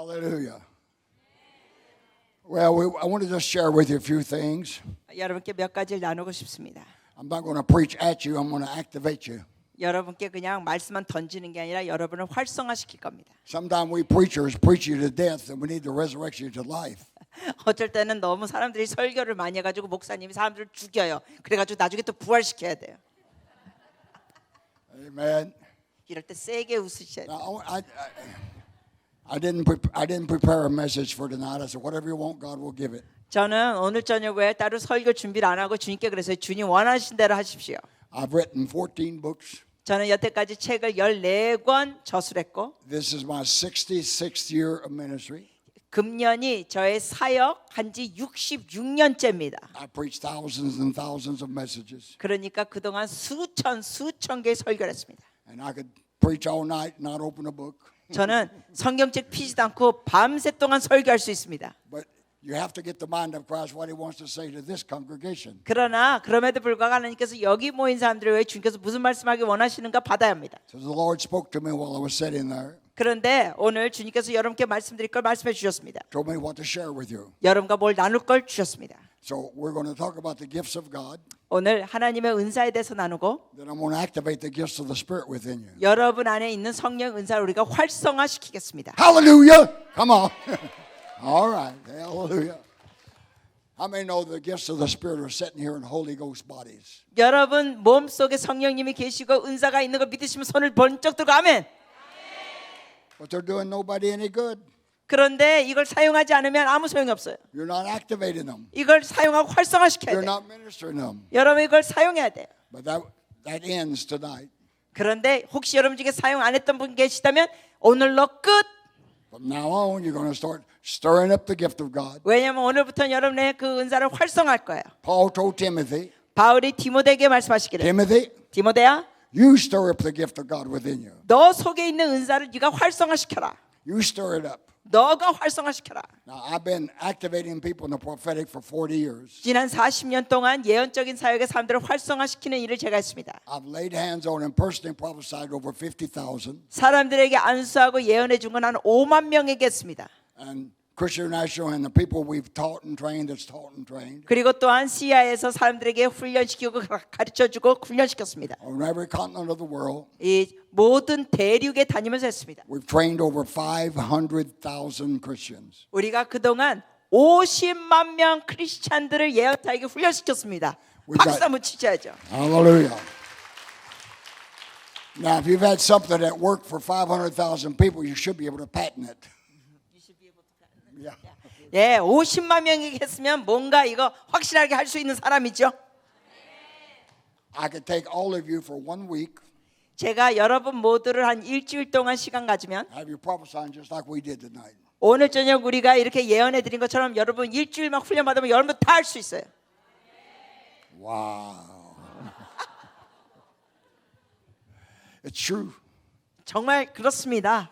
Hallelujah. Well, I want to just share with you a few things. 여러분께 몇 가지를 나누고 싶습니다. I'm not going to preach at you. I'm going to activate you. 여러분께 그냥 말씀만 던지는 게 아니라 여러분을 활성화시킬 겁니다. Sometimes we preachers preach you to death, and we need to resurrect you to life. 어쩔 때는 너무 사람들이 설교를 많이 해가지고 목사님이 사람들을 죽여요. 그래가지고 나중에 또 부활시켜야 돼요. Amen. 이럴 때 세게 웃으셔야 돼요. Now, I didn't prepare a message for tonight. I said, whatever you want, God will give it. 저는 오늘 저녁에 따로 설교 준비를 안 하고 주님께 그랬어요. 주님 원하신 대로 하십시오. I've written 14 books. 저는 여태까지 책을 14권 저술했고 This is my 66th year of ministry. 금년이 저의 사역 한지 66년째입니다. I preached thousands and thousands of messages. 그러니까 그동안 수천 개의 설교를 했습니다. And I could preach all night, not open a book. 저는 성경책 피지도 않고 밤새 동안 설교할 수 있습니다. But you have to get the mind of Christ what He wants to say to this congregation. 그러나 그럼에도 불구하고 하나님께서 여기 모인 사람들을 왜 주님께서 무슨 말씀하기 원하시는가 받아야 합니다. So the Lord spoke to me while I was sitting there. 그런데 오늘 주님께서 여러분께 말씀드릴 걸 말씀해 주셨습니다. Told me what to share with you. 여러분과 뭘 나눌 걸 주셨습니다. So we're going to talk about the gifts of God. 오늘 하나님의 은사에 대해서 나누고 Then I'm going to activate the gifts of the Spirit within you. 여러분 안에 있는 성령 은사를 우리가 활성화시키겠습니다. Hallelujah! Come on. All right. Hallelujah. How many know the gifts of the Spirit are sitting here in Holy Ghost bodies? 여러분 몸속에 성령님이 계시고 은사가 있는 걸 믿으시면 손을 번쩍 들고 아멘. But they're doing nobody any good. 그런데 이걸 사용하지 않으면 아무 소용이 없어요. You're not activating them. 이걸 사용하고 활성화시켜야 You're 돼요. not ministering them. 여러분 이걸 사용해야 돼요. But that ends tonight. 그런데 혹시 여러분 중에 사용 안 했던 분 계시다면 오늘로 끝. From now on, you're going to start stirring up the gift of God. 왜냐하면 오늘부터는 여러분의 그 은사를 활성화할 거예요. Paul told Timothy, 바울이 디모데에게 말씀하시기를 Timothy, 디모데야 you stir up the gift of God within you. 너 속에 있는 은사를 네가 활성화시켜라. You stir it up. 너가 활성화시켜라. Now, I've been activating people in the prophetic for 40 years. 지난 40년 동안 예언적인 사역의 사람들을 활성화시키는 일을 제가 했습니다. I've laid hands on and personally prophesied over 50,000. 사람들에게 안수하고 예언해 준 건 한 5만 명에게 했습니다. And Christian International and the people we've taught and trained, that's taught and trained. 그리고 또한 시아에서 사람들에게 훈련시키고 가르쳐주고 훈련시켰습니다. On every continent of the world, 이 모든 대륙에 다니면서 했습니다. we've trained over 500,000 Christians. 우리가 그동안 50만 명 크리스찬들을 예언자에게 훈련시켰습니다. We've 박수 got- 한번 치셔야죠. Hallelujah. Now, if you've had something that worked for 500,000 people, you should be able to patent it. Yeah. 예, 50만 명에게 했으면 뭔가 이거 확실하게 할 수 있는 사람이죠. I could take all of you for 1 week, 제가 여러분 모두를 한 일주일 동안 시간 가지면 have you prophesying just like we did tonight. 오늘 저녁 우리가 이렇게 예언해 드린 것처럼 여러분 일주일만 훈련 받으면 여러분 다 할 수 있어요. Wow. It's true. 정말 그렇습니다.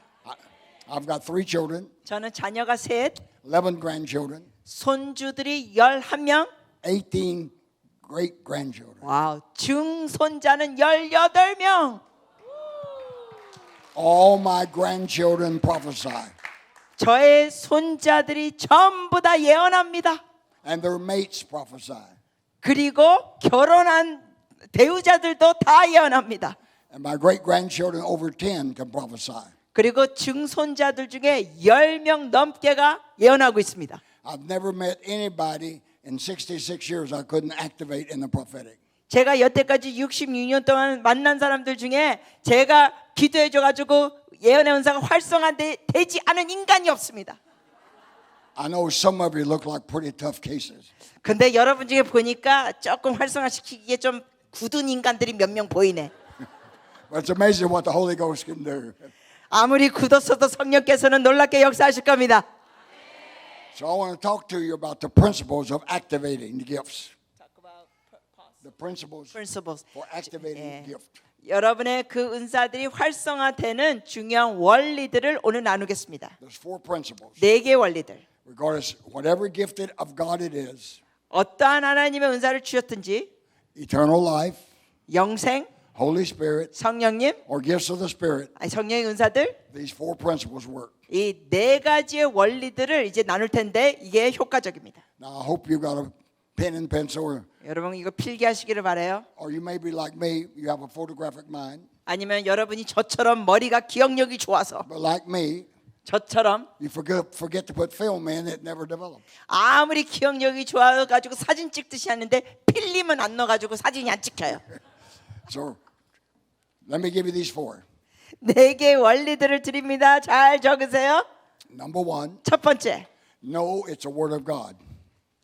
I've got 3 children, 저는 자녀가 셋, 11 grandchildren, 손주들이 11명, 18 great grandchildren. 와우, 증손자는 18명. All my grandchildren prophesy, 저의 손자들이 전부 다 예언합니다. and their mates prophesy. 그리고 결혼한 배우자들도 다 예언합니다. And my great grandchildren over 10 can prophesy. 그리고 증손자들 중에 10명 넘게가 예언하고 있습니다. I've never met anybody in 66 years I couldn't activate in the prophetic. 제가 여태까지 66년 동안 만난 사람들 중에 제가 기도해 줘가지고 예언의 은사가 활성화되지 않은 인간이 없습니다. I know some of you look like pretty tough cases. 근데 여러분 중에 보니까 조금 활성화시키기에 좀 굳은 인간들이 몇 명 보이네. But it's amazing what the Holy Ghost can do. 아무리 굳었어도 성령께서는 놀랍게 역사하실 겁니다. So I want to talk to you about the principles of activating the gifts. The principles for activating the gift. 여러분의 그 은사들이 활성화되는 중요한 원리들을 오늘 나누겠습니다. There's 4 principles. 4개의 원리들. Regardless, whatever gifted of God it is, 어떠한 하나님의 은사를 주셨든지 eternal life, 영생, Holy Spirit, 성령님, or gifts of the Spirit, 아니, 성령의 은사들, these four principles work. 이 네 가지의 원리들을 이제 나눌 텐데 이게 효과적입니다. Now, I hope you got a pen and pencil, 여러분 이거 필기하시기를 바라요. or you may be like me, you have a photographic mind. 아니면 여러분이 저처럼 머리가 기억력이 좋아서 But like me, 저처럼 you forget to put film in, it never develops. 아무리 기억력이 좋아가지고 사진 찍듯이 하는데 필름은 안 넣어가지고 사진이 안 찍혀요. So, let me give you these four. 네 개의 원리들을 드립니다. 잘 적으세요. Number one, 첫 번째, know it's a word of God.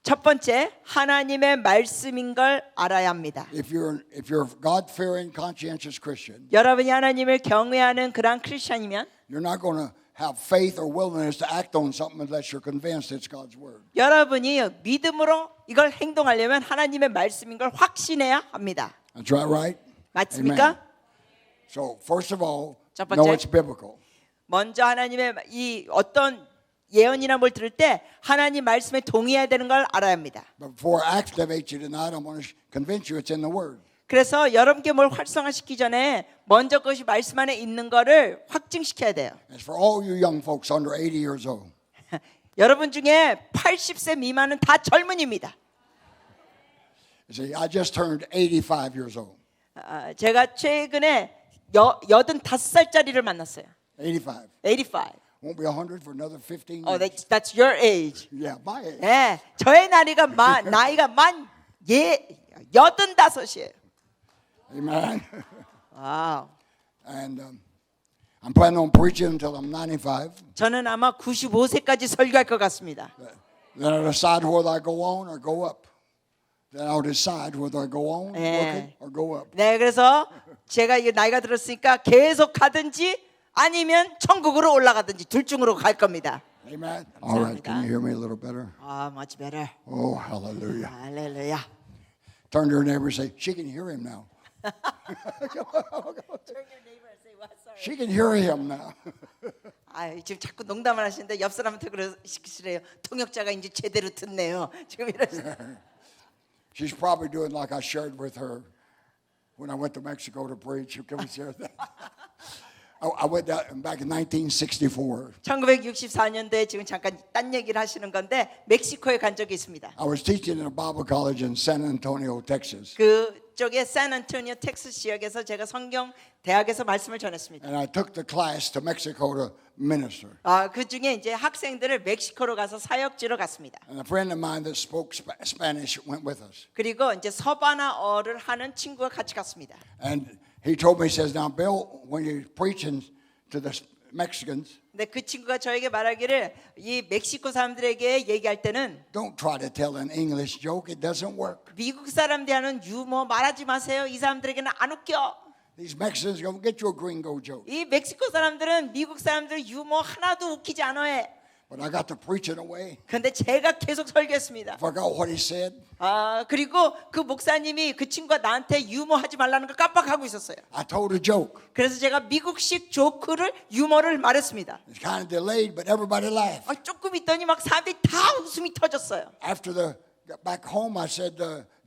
첫 번째 하나님의 말씀인 걸 알아야 합니다. If you're a God-fearing, conscientious Christian, 여러분이 하나님을 경외하는 그런 크리스천이면 you're not going to have faith or willingness to act on something unless you're convinced it's God's word. 여러분이 믿음으로 이걸 행동하려면 하나님의 말씀인 걸 확신해야 합니다. That's right? 맞습니까? Amen. So, first of all, 첫 know 번째. it's biblical. 먼저 하나님의 이 어떤 예언이나 뭘 들을 때 하나님 말씀에 동의해야 되는 걸 알아야 합니다. But before I activate you tonight, I'm going to convince you it's in the word. 그래서 여러분께 뭘 활성화시키기 전에 먼저 그것이 말씀 안에 있는 거를 확증시켜야 돼요. As for all you young folks under 80 years old, 여러분 중에 80세 미만은 다 젊은입니다. you see, I just turned 85 years old. 제가 최근에 85살짜리를 만났어요. 85. 85. Won't be 100 for another 15 years. Oh, that's your age. Yeah, my age. 네, 저의 나이가 만 85이에요. Amen. 와우. And I'm planning on preaching until I'm 95. 저는 아마 95세까지 설교할 것 같습니다. Then I'll decide whether I go on or go up. Then I'll decide whether I go on working or go up. 네, 그래서 제가 이 나이가 들었으니까 계속 가든지 아니면 천국으로 올라가든지 둘 중으로 갈 겁니다. Amen. All right, can you hear me a little better? much better. Oh, hallelujah. 할렐루야. Turn to your neighbor and say, she can hear him now. She can hear him now. 지금 자꾸 농담을 하시는데 옆 사람한테 그러시래요. 통역자가 이제 제대로 듣네요. 지금 이러시네. She's probably doing like I shared with her when I went to Mexico to preach. Can we share that? I went back in 1964. 1964년도에 지금 잠깐 딴 얘기를 하시는 건데 멕시코에 간 적이 있습니다. I was teaching in a Bible college in San Antonio, Texas. 그쪽에 샌안토니오 텍사스 지역에서 제가 성경 대학에서 말씀을 전했습니다. And I took the class to Mexico to minister. 그 중에 이제 학생들을 멕시코로 가서 사역지로 갔습니다. And a friend of mine that spoke Spanish went with us. 그리고 이제 서바나어를 하는 친구가 같이 갔습니다. And he told me, he says, now, Bill, when you're preaching to the Mexicans, 근데 그 친구가 저에게 말하기를 이 멕시코 사람들에게 얘기할 때는 don't try to tell an English joke. It doesn't work. 미국 사람들이 하는 유머 말하지 마세요. 이 사람들에게는 안 웃겨. These Mexicans are going to get you a gringo joke. 이 멕시코 사람들은 미국 사람들 유머 하나도 웃기지 않아 해. But I got to preach it away. 근데 제가 계속 설교했습니다. Forgot what he said. 그리고 그 목사님이 그 친구가 나한테 유머 하지 말라는 걸 깜빡하고 있었어요. I told a joke. 그래서 제가 미국식 조크를 유머를 말했습니다. It's kind of delayed, but everybody laughed. 조금 있더니 막 사람들이 다 웃음이 터졌어요. After got back home, I said,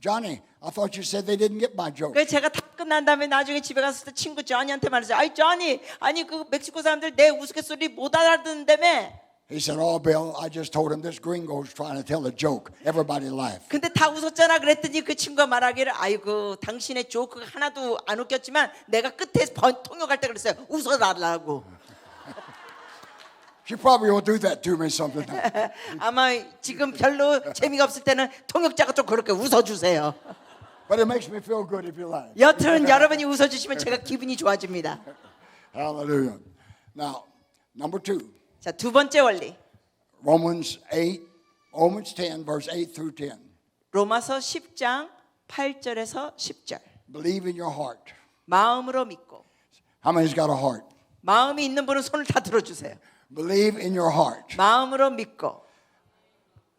Johnny, I thought you said they didn't get my joke. 그래서 제가 다 끝난 다음에 나중에 집에 갔을 때 친구 조니한테 말했어요. 아이 조니, 아니 그 멕시코 사람들 내 우스갯소리 못 알아듣는다며. He said, oh, Bill, I just told him this gringo's trying to tell a joke. Everybody laughed. 근데 다 웃었잖아. 그랬더니 그 친구가 말하기를 아이고 당신의 조크가 하나도 안 웃겼지만 내가 끝에 통역할 때 그랬어요. 웃어달라고. She probably will do that to me sometime. 아마 지금 별로 재미가 없을 때는 통역자가 좀 그렇게 웃어주세요. But it makes me feel good if you laugh. 여튼 여러분이 웃어주시면 제가 기분이 좋아집니다. Hallelujah. Now, number 2. 자, 두 번째 원리. Romans 10, verse 8 through 10. 로마서 10장 8절에서 10절. Believe in your heart. 마음으로 믿고. How many's got a heart? 마음이 있는 분은 손을 다 들어주세요. Believe in your heart. 마음으로 믿고.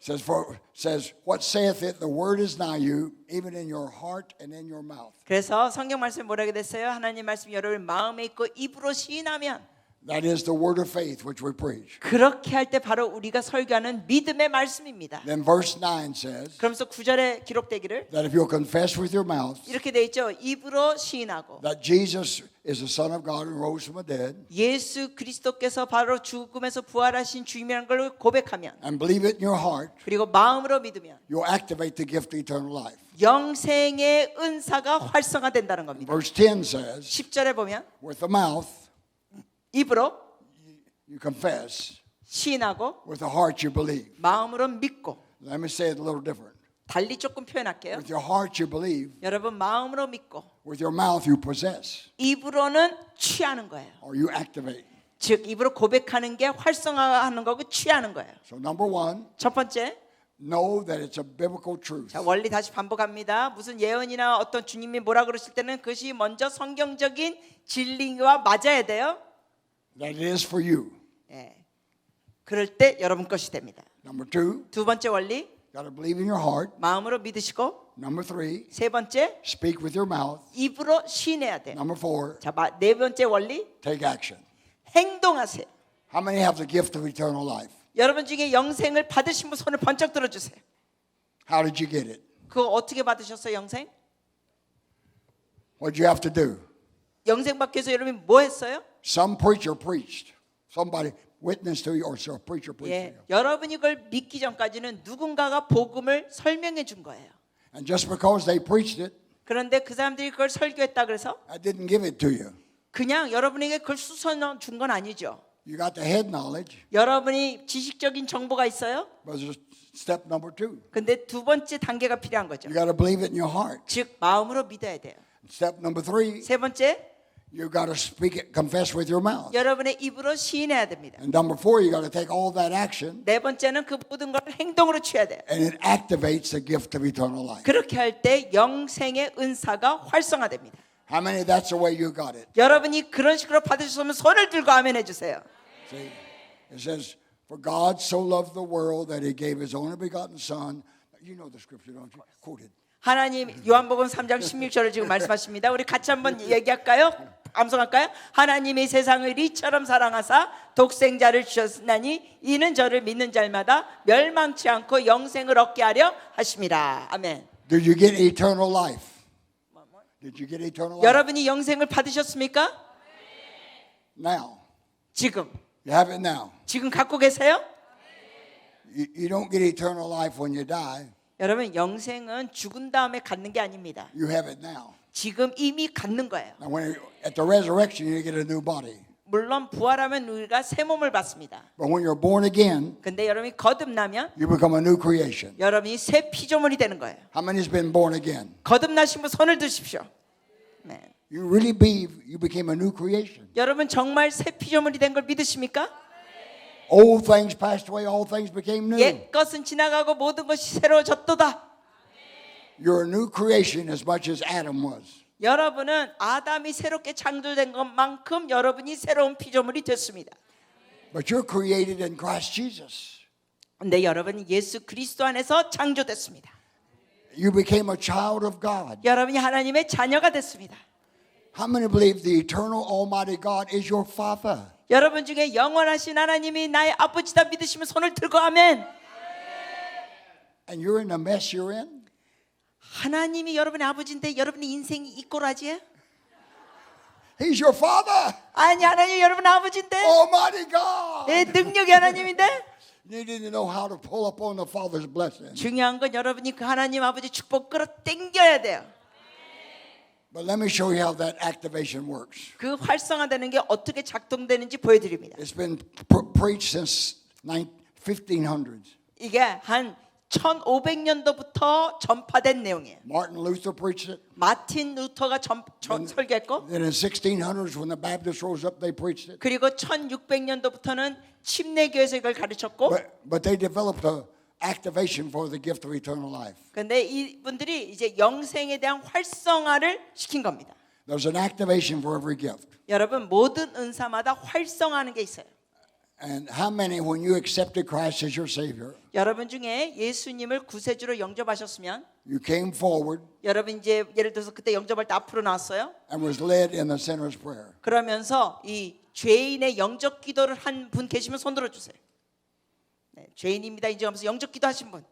Says, what saith it? The word is nigh you, even in your heart and in your mouth. 그래서 성경 말씀에 뭐라고 됐어요? 하나님 말씀이 여러분 마음에 있고 입으로 시인하면 That is the word of faith which we preach. 그렇게 할 때 바로 우리가 설교하는 믿음의 말씀입니다. Then verse 9 says 그러면서 9절에 기록되기를 that if you'll confess with your mouth 이렇게 돼 있죠. 입으로 시인하고 that Jesus is the Son of God and rose from the dead, 예수 그리스도께서 바로 죽음에서 부활하신 주님이라는 걸 고백하면 and believe it in your heart, 그리고 마음으로 믿으면 you'll activate the gift of eternal life. 영생의 은사가 활성화된다는 겁니다. Verse 10 says, 10절에 보면 with the mouth 입으로 you confess, 시인하고 with the heart you believe. 마음으로 믿고 Let me say it a little different. 달리 조금 표현할게요. With your heart you believe, 여러분 마음으로 믿고 with your mouth you possess, 입으로는 취하는 거예요. or you activate. 즉 입으로 고백하는 게 활성화하는 거고 취하는 거예요. So number one, 첫 번째, know that it's a biblical truth. 자, 원리 다시 반복합니다. 무슨 예언이나 어떤 주님이 뭐라 그러실 때는 그것이 먼저 성경적인 진리와 맞아야 돼요. That it is for you. 예. 그럴 때 여러분 것이 됩니다. Number two, 두 번째 원리, got to believe in your heart. 마음으로 믿으시고. Number three, 세 번째, speak with your mouth. 입으로 시인해야 돼요. Number four, 자, 네 번째 원리, take action. 행동하세요. How many have the gift of eternal life? 여러분 중에 영생을 받으신 분 손을 번쩍 들어주세요. How did you get it? 그거 어떻게 받으셨어요, 영생? What did you have to do? 영생 받기 위해서 여러분이 뭐 했어요? Some preacher preached. Somebody witnessed to you, or a preacher preached 예, to you. 여러분이 이걸 믿기 전까지는 누군가가 복음을 설명해 준 거예요. And just because they preached it, 그런데 그 사람들이 그걸 설교했다 그래서 I didn't give it to you. 그냥 여러분에게 그걸 수선 준 건 아니죠. You got the head knowledge, 여러분이 지식적인 정보가 있어요. but there's step number two. 근데 두 번째 단계가 필요한 거죠. You got to believe it in your heart. 즉 마음으로 믿어야 돼요. Step number three, 세 번째, you got to speak it, confess with your mouth. 여러분의 입으로 시인해야 됩니다. And number four, you got to take all that action, 네 번째는 그 모든 걸 행동으로 취해야 돼요. and it activates the gift of eternal life. 그렇게 할 때 영생의 은사가 활성화됩니다. How many? That's the way you got it. 여러분이 그런 식으로 받으셨으면 손을 들고 아멘 해주세요. See, it says, "For God so loved the world that He gave His only begotten Son." You know the scripture, don't you? Quoted. 하나님 요한복음 3장 16절을 지금 말씀하십니다. 우리 같이 한번 얘기할까요? 암송할까요? 하나님이 세상을 이처럼 사랑하사 독생자를 주셨나니 이는 저를 믿는 자마다 멸망치 않고 영생을 얻게 하려 하심이라. 아멘. Did you get eternal life? Did you get eternal life? 여러분이 영생을 받으셨습니까? Now, 지금 you have it now. 지금 갖고 계세요? You don't get eternal life when you die. 여러분 영생은 죽은 다음에 갖는 게 아닙니다. You have it now. 지금 이미 갖는 거예요. Now, at the resurrection, you get a new body. 물론 부활하면 우리가 새 몸을 받습니다. But when you're born again, 근데 여러분이 거듭나면 you become a new creation. 여러분이 새 피조물이 되는 거예요. How many has been born again? 거듭나신 분 손을 드십시오. 네. You really believe you became a new creation. 여러분 정말 새 피조물이 된 걸 믿으십니까? Old things passed away, all things became new. 옛 것은 지나가고 모든 것이 새로워졌도다. You're a new creation as much as Adam was. 여러분은 아담이 새롭게 창조된 것만큼 여러분이 새로운 피조물이 됐습니다. But you're created in Christ Jesus. 근데 여러분이 예수 그리스도 안에서 창조됐습니다. You became a child of God. 여러분이 하나님의 자녀가 됐습니다. How many believe the eternal Almighty God is your Father? 여러분 중에 영원하신 하나님이 나의 아버지다 믿으시면 손을 들고 아멘. And you're in the mess you're in? 하나님이 여러분의 아버지인데 여러분의 인생이 이 꼴하지요? He's your Father. 아니 하나님 여러분 아버지인데 Almighty God. 내 능력이 하나님인데 You need to know how to pull up on the Father's blessing. 중요한 건 여러분이 그 하나님 아버지 축복 끌어당겨야 돼요. But let me show you how that activation works. 그 활성화되는 게 어떻게 작동되는지 보여드립니다. It's been preached since 1500s. 이게 한 1500년도부터 전파된 내용이에요. Martin Luther preached it. 마틴 루터가 설교했고 Then in 1600s when the Baptists rose up, they preached it. 그리고 1600년도부터는 침례교에서 이걸 가르쳤고 But they developed a activation for the gift of eternal life. 근데 이분들이 이제 영생에 대한 활성화를 시킨 겁니다. There's an activation for every gift. 여러분 모든 은사마다 활성화하는 게 있어요. And how many, when you accepted Christ as your Savior, 여러분 중에 예수님을 구세주로 영접하셨으면 you came forward 여러분 이제 예를 들어서 그때 영접할 때 앞으로 나왔어요. and was led in the sinner's prayer. 그러면서 이 죄인의 영적 기도를 한 분 계시면 손 들어주세요. 네, 죄인입니다 인정하면서 영적 기도 하신 분.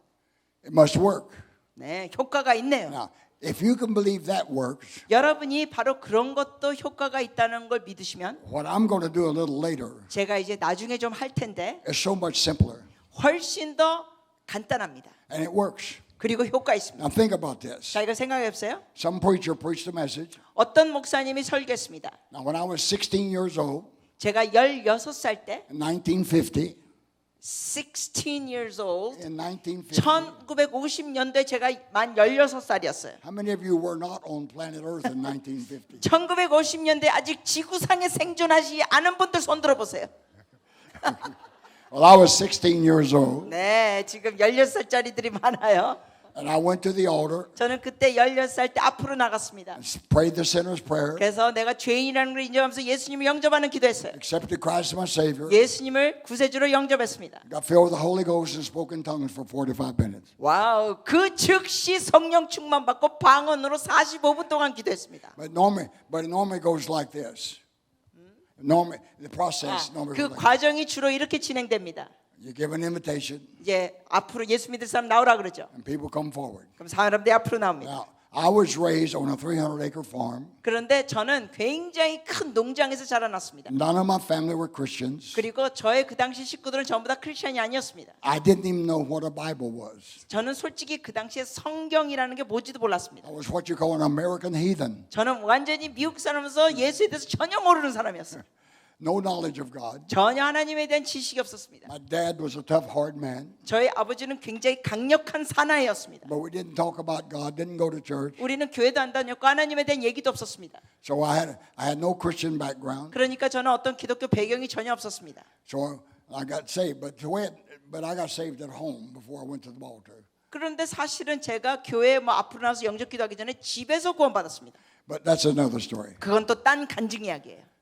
It must work. 네, 효과가 있네요. Now, if you can believe that works, 여러분이 바로 그런 것도 효과가 있다는 걸 믿으시면 what I'm going to do a little later 제가 이제 나중에 좀 할 텐데 is so much simpler. 훨씬 더 간단합니다. And it works. 그리고 효과 있습니다. Now think about this. 자, 이걸 생각해 보세요. Some preacher preached a message. 어떤 목사님이 설교했습니다. Now, when I was 16 years old, 제가 16살 때 in 1950, 16 years old in 1950, 1950년도에 제가 만 16살이었어요. how many of you were not on planet Earth in 1950? 1950년대 아직 지구상에 생존하지 않은 분들 손 들어보세요. Well, I was 16 years old, 네, 지금 16살짜리들이 많아요. and I went to the altar, 저는 그때 16살 때 앞으로 나갔습니다. prayed the sinner's prayer, 그래서 내가 죄인이라는 걸 인정하면서 예수님을 영접하는 기도했어요. accepted Christ as my Savior, 예수님을 구세주로 영접했습니다. got filled with the Holy Ghost, and spoke in tongues for 45 minutes. 와우, 그 즉시 성령 충만 받고 방언으로 45분 동안 기도했습니다. But it normally goes like this. Normally, the process normally 그 goes like this. 과정이 주로 이렇게 진행됩니다. You give an invitation, 이제 앞으로 예수 믿을 사람 나오라 그러죠. and people come forward. 그럼 사람들이 앞으로 나옵니다. Now, I was raised on a 300-acre farm. 그런데 저는 굉장히 큰 농장에서 자라났습니다. None of my family were Christians. 그리고 저의 그 당시 식구들은 전부 다 크리스천이 아니었습니다. I didn't even know what a Bible was. 저는 솔직히 그 당시에 성경이라는 게 뭔지도 몰랐습니다. I was what you call an American heathen. 저는 완전히 미국 사람으로서 예수에 대해서 전혀 모르는 사람이었어요. No knowledge of God. 전혀 하나님에 대한 지식이 없었습니다. My dad was a tough, hard man. 저희 아버지는 굉장히 강력한 사나이였습니다. But we didn't talk about God, didn't go to church. 우리는 교회도 안 다녔고 하나님에 대한 얘기도 없었습니다. So I had no Christian background. 그러니까 저는 어떤 기독교 배경이 전혀 없었습니다. So I got saved. But I got saved at home before I went to the altar. 그런데 사실은 제가 교회에 앞으로 나와서 영접 기도하기 전에 집에서 구원받았습니다. But that's another story. 그건 또 딴 간증 이야기예요.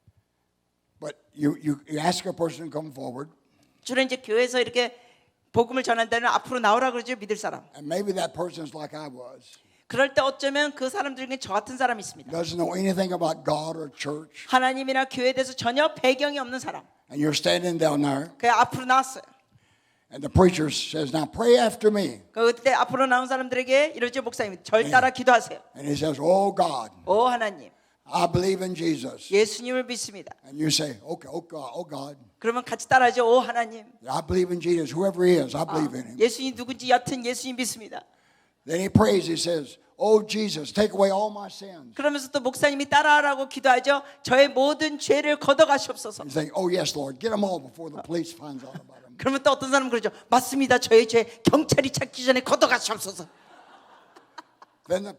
But you ask a person to come forward, 주로 이제 교회에서 이렇게 복음을 전한다면 앞으로 나오라 그러죠, 믿을 사람. and maybe that person's like I was. 그럴 때 어쩌면 그 사람들 중에 저 같은 사람이 있습니다. Doesn't know anything about God or church. 하나님이나 교회에 대해서 전혀 배경이 없는 사람. And you're standing down there, 그 앞으로 나왔어요. and the preacher says, now pray after me. 그때 앞으로 나온 사람들에게 이러죠, 목사님. 절 따라 기도하세요. And he says, oh God, 오 하나님, I believe in Jesus. 예수님을 믿습니다. And you say, okay, oh God, 그러면 같이 따라하죠. 오 하나님, I believe in Jesus. Whoever he is, I believe in him. 예수님 누군지 여튼 예수님 믿습니다. Then he prays, he says, oh Jesus, take away all my sins. 그러면서 또 목사님이 따라하라고 기도하죠. 저의 모든 죄를 걷어가시옵소서. You think, oh yes, Lord, get them all before the police finds out about them. 그러면 또 어떤 사람은 그러죠. 맞습니다. 저의 죄 경찰이 찾기 전에 걷어가시옵소서. Then the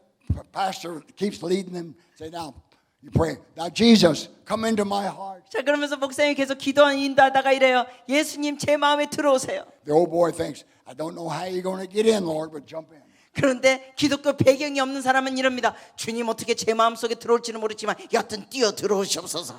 pastor keeps leading them. Say, now, you pray. Now, Jesus, come into my heart. 자, 그러면서 목사님이 계속 기도하는 인도하다가 이래요. 예수님 제 마음에 들어오세요. The old boy thinks, I don't know how you're going to get in, Lord, but jump in. 그런데 기독교 배경이 없는 사람은 이럽니다. 주님 어떻게 제 마음속에 들어올지는 모르지만 여튼 뛰어 들어오시옵소서.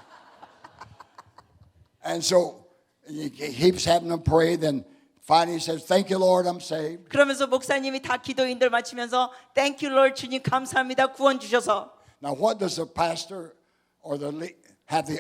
And so he keeps having them pray. Then finally he says, thank you, Lord, I'm saved. 그러면서 목사님이 다 기도인들 마치면서 Thank you, Lord, 주님 감사합니다. 구원 주셔서. Now, what does the pastor or have the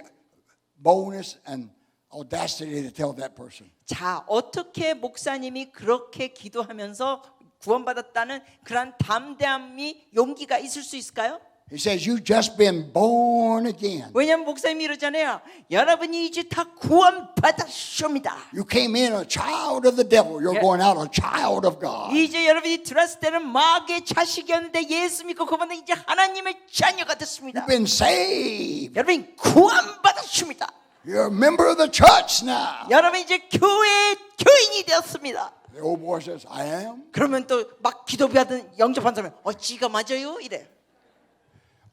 boldness and audacity to tell that person? 자, 어떻게 목사님이 그렇게 기도하면서 구원받았다는 그런 담대함이 용기가 있을 수 있을까요? He says, you've just been born again. 왜냐하면 목사님이 이러잖아요. 여러분이 이제 다 구원받았습니다. You came in a child of the devil. You're going out a child of God. 이제 여러분이 들어왔을 때는 마귀의 자식이었는데 예수 믿고 그분은 이제 하나님의 자녀가 됐습니다. You've been saved. 여러분이 구원받았습니다. You're a member of the church now. 여러분 이제 교회의 교인이 되었습니다. The old boy says, I am. 그러면 또 막 기도 받은 영접한 사람이 지가 맞아요? 이래.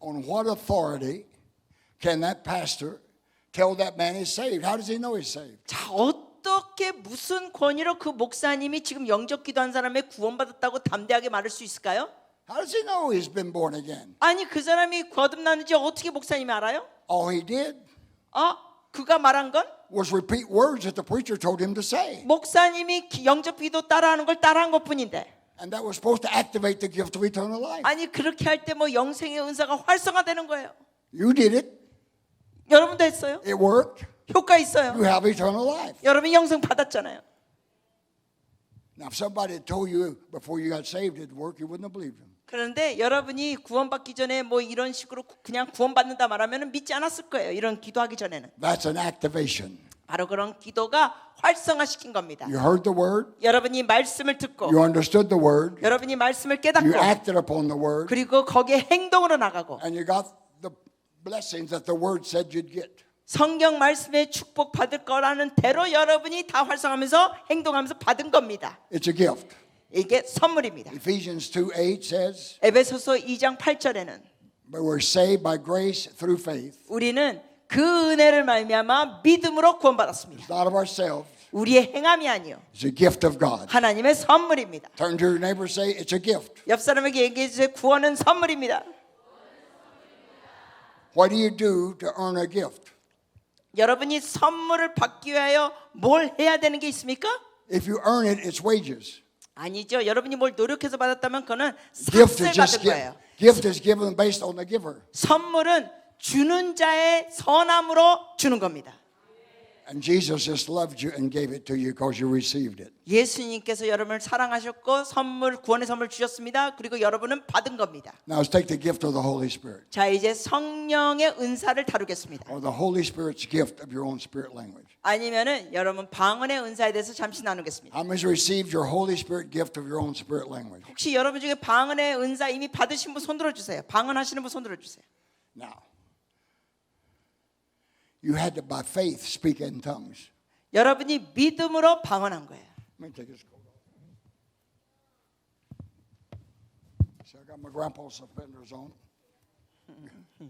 On what authority can that pastor tell that man he's saved? How does he know he's saved? 자, 어떻게 무슨 권위로 그 목사님이 지금 영접 기도한 사람의 구원받았다고 담대하게 말할 수 있을까요? How does he know he's been born again? 아니 그 사람이 거듭났는지 어떻게 목사님이 알아요? All he did 그가 말한 건 was repeat words that the preacher told him to say. 목사님이 영접 기도 따라하는 걸 따라한 것뿐인데 And that was supposed to activate the gift of eternal life. 아니 그렇게 할 때 영생의 은사가 활성화되는 거예요. You did it. 여러분도 했어요? It worked. 효과 있어요. You have eternal life. 여러분이 영생 받았잖아요. Now, if somebody had told you before you got saved it'd work, you wouldn't have believed them. 그런데 여러분이 구원받기 전에 뭐 이런 식으로 그냥 구원받는다 말하면 믿지 않았을 거예요. 이런 기도하기 전에는. That's an activation. 바로 그런 기도가 활성화시킨 겁니다. You heard the word, 여러분이 말씀을 듣고 you understood the word, 여러분이 말씀을 you 깨닫고 acted upon the word, 그리고 거기에 행동으로 나가고 and you got the blessings that the word said you'd get. 성경 말씀에 축복 받을 거라는 대로 여러분이 다 활성하면서 행동하면서 받은 겁니다. It's a gift. 이게 선물입니다. Ephesians 2:8 says, 에베소서 2장 8절에는 but we're saved by grace through faith. 우리는 그 은혜를 말미암아 믿음으로 구원받았습니다. It's not of ourselves. 우리의 행함이 아니요 It's a gift of God. 하나님의 선물입니다. Turn to your neighbor and say, it's a gift. 옆 사람에게 얘기해 주세요. 구원은 선물입니다. What do you do to earn a gift? 여러분이 선물을 받기 위하여 뭘 해야 되는 게 있습니까? If you earn it, it's wages. 아니죠. 여러분이 뭘 노력해서 받았다면 그거는 Gift is 삭세 just 받은 거예요. gift is given based on the giver. 선물은 주는 자의 선함으로 주는 겁니다. And Jesus just loved you and gave it to you because you received it. 예수님께서 여러분을 사랑하셨고 선물 구원의 선물 주셨습니다. 그리고 여러분은 받은 겁니다. Now let's take the gift of the Holy Spirit, 자, 이제 성령의 은사를 다루겠습니다. or the Holy Spirit's gift of your own spirit language. 아니면은 여러분 방언의 은사에 대해서 잠시 나누겠습니다. How many received your Holy Spirit gift of your own spirit language? 혹시 여러분 중에 방언의 은사 이미 받으신 분 손 들어 주세요. 방언하시는 분 손 들어 주세요. Now, you had to by faith speak in tongues. 여러분이 믿음으로 방언한 거예요. Let me take this coat off. See, I got my grandpa's suspenders on.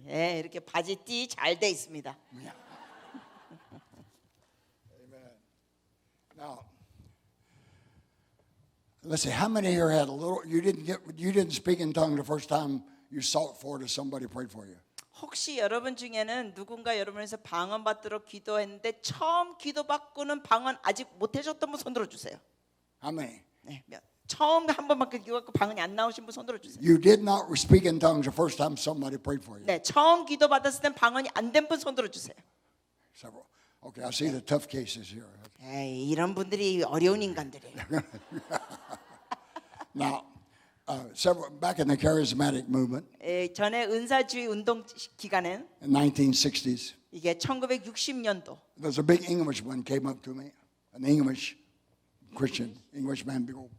예, 이렇게 바지띠 잘 돼 있습니다. Now, let's see. How many here had a little? You didn't speak in tongues the first time you sought for it, or somebody prayed for you. 혹시 여러분 중에는 누군가 여러분에서 방언 받도록 기도했는데 처음 기도받고는 방언 아직 못 하셨던 분 손 들어 주세요. How many? 네, 처음 한 번밖에 기도받고 방언이 안 나오신 분 손 들어 주세요. You did not speak in tongues the first time somebody prayed for you. 네, 처음 기도받았을 땐 방언이 안 된 분 손 들어 주세요. Several. Okay, I see the tough cases here. 에이, 이런 분들이 어려운 인간들이에요. Now, several back in the charismatic movement 전에 은사주의 운동 기간엔 in 1960s, 이게 1960년도 there's a big Englishman came up to me, an English Christian, Englishman, big old.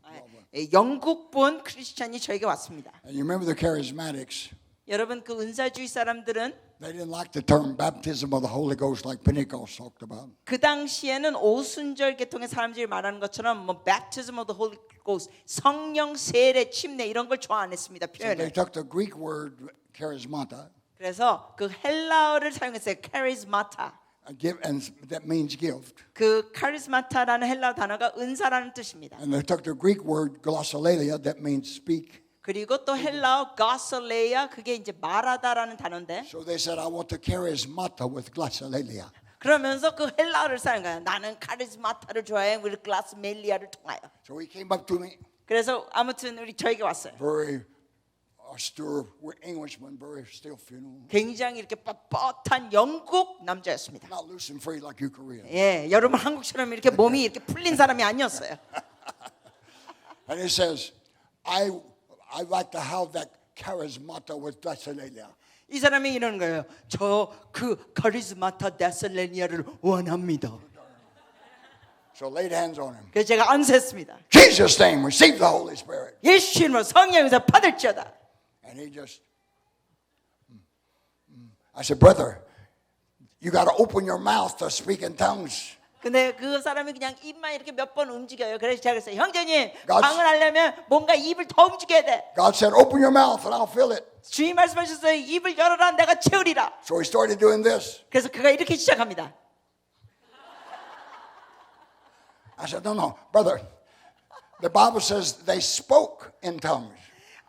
영국분 크리스찬이 저에게 왔습니다. And you remember the charismatics? 여러분 그 은사주의 사람들은 They didn't like the term baptism of the Holy Ghost like Pentecost talked about. 그 당시에는 오순절 계통의 사람들이 말하는 것처럼 뭐 baptism of the Holy Ghost, 성령 세례 침례 이런 걸 좋아 안 했습니다. So they 표현을. took the Greek word charismata 그래서 그 헬라어를 사용했어요. charismata. and that means gift. 그 charismata라는 헬라어 단어가 은사라는 뜻입니다. And they took the Greek word glossolalia that means speak. 그리고 또 헬라어 가솔레ia 그게 이제 말하다라는 단어인데 So they said, I want the charismata with glossolalia. 그러면서 그 헬라어를 사용한 거예요. 나는 카리스마타를 좋아해. 우리 글라스멜리아를 통하여. So he came up to me, 그래서 아무튼 우리 저에게 왔어요. very austere Englishman, very stiff, you know. 굉장히 이렇게 뻣뻣한 영국 남자였습니다. Not loose and free like you Koreans. 예, 여러분 한국처럼 이렇게 몸이 이렇게 풀린 사람이 아니었어요. And he says, I'd like to have that charismata with glossolalia. 이 사람이 이러는 거예요. 저 그 카리스마타 데슬레니아를 원합니다. So laid hands on him. 그래서 제가 안수했습니다. Jesus' name, receive the Holy Spirit. 예수 이름으로 성령의 은사 받을지어다. And he just, I said, brother, you got to open your mouth to speak in tongues. 근데 그 사람이 그냥 입만 이렇게 몇 번 움직여요. 그래서 제가 그랬어요. 형제님, God's- 방을 하려면 뭔가 입을 더 움직여야 돼. God said, open your mouth and I'll fill it. 주님 말씀하셨어요. 입을 열어라 내가 채우리라. So he started doing this. 그래서 그가 이렇게 시작합니다. I said, no, brother. The Bible says they spoke in tongues.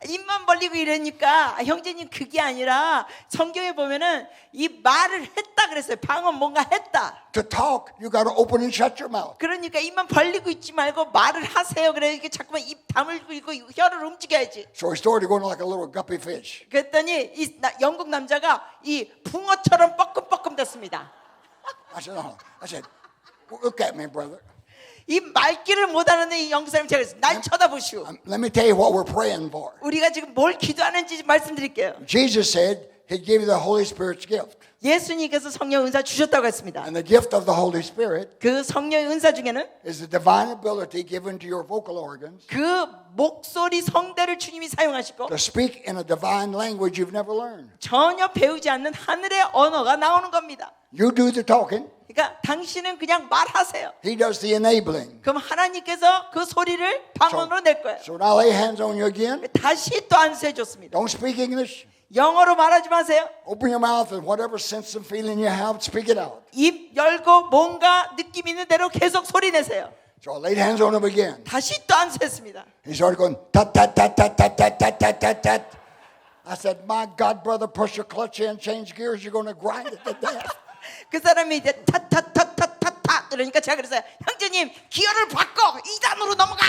입만 벌리고 이러니까 형제님 그게 아니라 성경에 보면은 이 말을 했다 그랬어요. 방언 뭔가 했다. To talk, you got to open and shut your mouth. 그러니까 입만 벌리고 있지 말고 말을 하세요. 그래 이렇게 자꾸만 입 다물고 있고 혀를 움직여야지. So he started going like a little guppy fish. 그랬더니 이 영국 남자가 이 붕어처럼 뻐끔뻐끔 됐습니다. I said, no. I said, look at me, brother. 이 말귀를 못하는 이 영사님 제가 그랬어요. 날 쳐다보시오. Let me tell you what we're praying for. 우리가 지금 뭘 기도하는지 말씀드릴게요. Jesus said He'd give you the Holy Spirit's gift. 예수님께서 성령 은사 주셨다고 했습니다. And the gift of the Holy Spirit 그 성령의 은사 중에는 is the divine ability given to your vocal organs 그 목소리 성대를 주님이 사용하시고 to speak in a divine language you've never learned. 전혀 배우지 않는 하늘의 언어가 나오는 겁니다. You do the talking, 그러니까 당신은 그냥 말하세요. He does the enabling. 그럼 하나님께서 그 소리를 방언으로 낼 거예요. So when I lay hands on you again, 다시 또 안수해 줬습니다. don't speak English. 영어로 말하지 마세요. Open your mouth and whatever sense and feeling you have, speak it out. 입 열고 뭔가 느낌 있는 대로 계속 소리 내세요. So I laid hands on him again. 다시 또 안수했습니다. He started going, tat, tat, tat, tat, tat, tat, tat, tat, tat, tat. I said, my God, brother, push your clutch in, change gears, you're going to grind it to death. 그 사람이 이제 타타타타타타 그러니까 제가 그랬어요. 형제님 기어를 바꿔 2단으로 넘어가.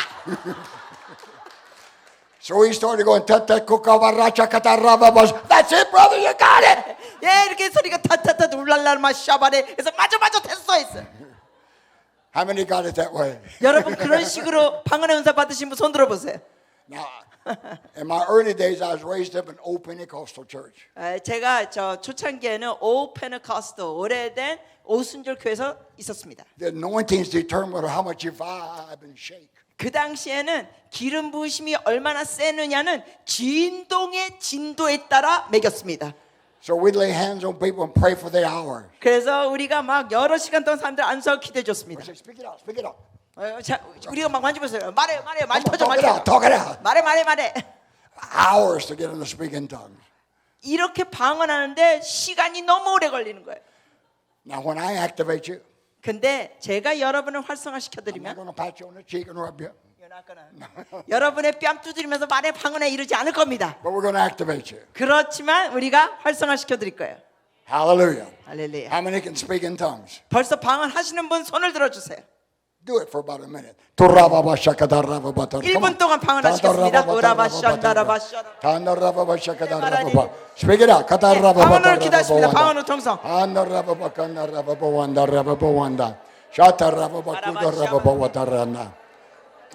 So he started going, tat, tat, kukavaracha, katarababas. That's it, brother, you got it. 예 이렇게 소리가 타타타 울랄랄마 샤바레 그래서 맞아 됐어 했어요. How many got it that way? 여러분 그런 식으로 방언의 은사 받으신 분 손 들어보세요. Now, in my early days, I was raised up in old Pentecostal church. 제가 저 초창기에는 오 페네코스트 오래된 오순절 교회에서 있었습니다. The anointings determine how much you vibe and shake. 그 당시에는 기름 부으심이 얼마나 세느냐는 진동의 진도에 따라 매겼습니다. So we'd lay hands on people and pray for the hour. 그래서 우리가 막 여러 시간 동안 사람들 안수하고 기도해 줬습니다. I said, speak it out, speak it out. 자, 우리가 막 만져보세요. 말해 말 터져 Talk it out, talk it out. 말해. Hours to get them to speak in tongues. 이렇게 방언하는데 시간이 너무 오래 걸리는 거예요. Now, when I activate you, 근데 제가 여러분을 I'm 활성화시켜 not 드리면 going to pat you on the cheek and rub you, 여러분의 뺨 두드리면서 말해 방언에 이르지 않을 겁니다. but we're going to activate you. 그렇지만 우리가 활성화시켜 드릴 거예요. Hallelujah. 할렐루야. How many can speak in tongues? 벌써 방언하시는 분 손을 들어주세요. Do it for about a minute. 1분 동안 방언하시겠습니다. Speak it out. 방언으로 기도하십니다. 방언으로 통성.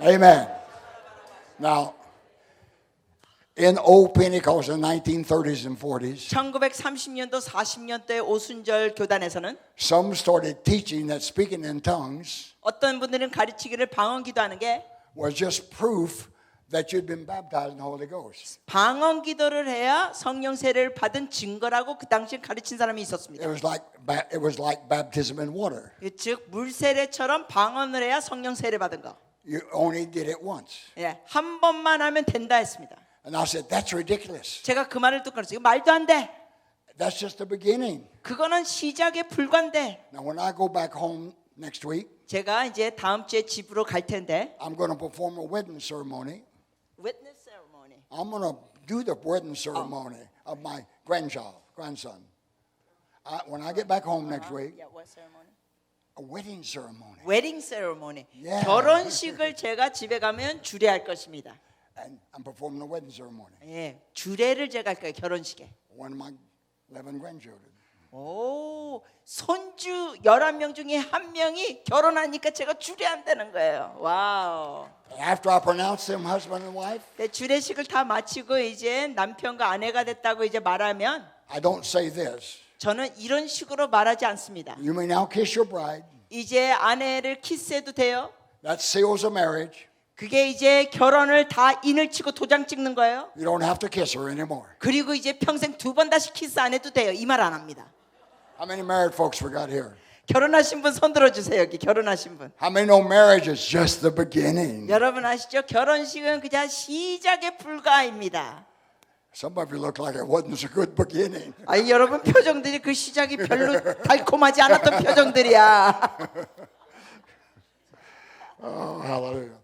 Amen. Now, in old Pentecost in the 1930s and 40s, 1930년도 40년대 오순절 교단에서는 some started teaching that speaking in tongues 어떤 분들은 가르치기를 방언 기도하는 게 was just proof that you'd been baptized in the Holy Ghost. 방언 기도를 해야 성령 세례를 받은 증거라고 그 당시에 가르친 사람이 있었습니다. It was like baptism in water. 즉 물세례처럼 방언을 해야 성령 세례 받은 거. You only did it once. 예, 한 번만 하면 된다 했습니다. And I said, that's ridiculous. 제가 그 말을 듣고 그랬어요. 말도 안 돼. That's just the beginning. 그거는 시작에 불과한데. Now, when I go back home next week, 제가 이제 다음 주에 집으로 갈 텐데. I'm going to perform a wedding ceremony. Witness ceremony. I'm going to do the wedding ceremony of my grandson. When I get back home next week, Yeah, what ceremony? a wedding ceremony. 웨딩 세레모니. Yeah. 결혼식을 제가 집에 가면 주례할 것입니다. And I'm performing a wedding ceremony. 예, 주례를 제가 할 거예요. 결혼식에. One of my 11 grandchildren. 오, 손주 11명 중에 한 명이 결혼하니까 제가 주례한다는 거예요. 와우. After I pronounce them husband and wife, 네, 주례식을 다 마치고 이제 남편과 아내가 됐다고 이제 말하면 I don't say this. 저는 이런 식으로 말하지 않습니다. You may now kiss your bride. 이제 아내를 키스해도 돼요. That seals a marriage. 그게 이제 결혼을 다 인을 치고 도장 찍는 거예요. You don't have to kiss her anymore. 그리고 이제 평생 두 번 다시 키스 안 해도 돼요. 이 말 안 합니다. How many married folks we got here? 결혼하신 분 손 들어주세요. 여기 결혼하신 분. How many know marriage is just the beginning? 여러분 아시죠? 결혼식은 그냥 시작에 불과합니다. Some of you look like it wasn't a good beginning. 아니 여러분 표정들이 그 시작이 별로 달콤하지 않았던 표정들이야. Oh, hallelujah.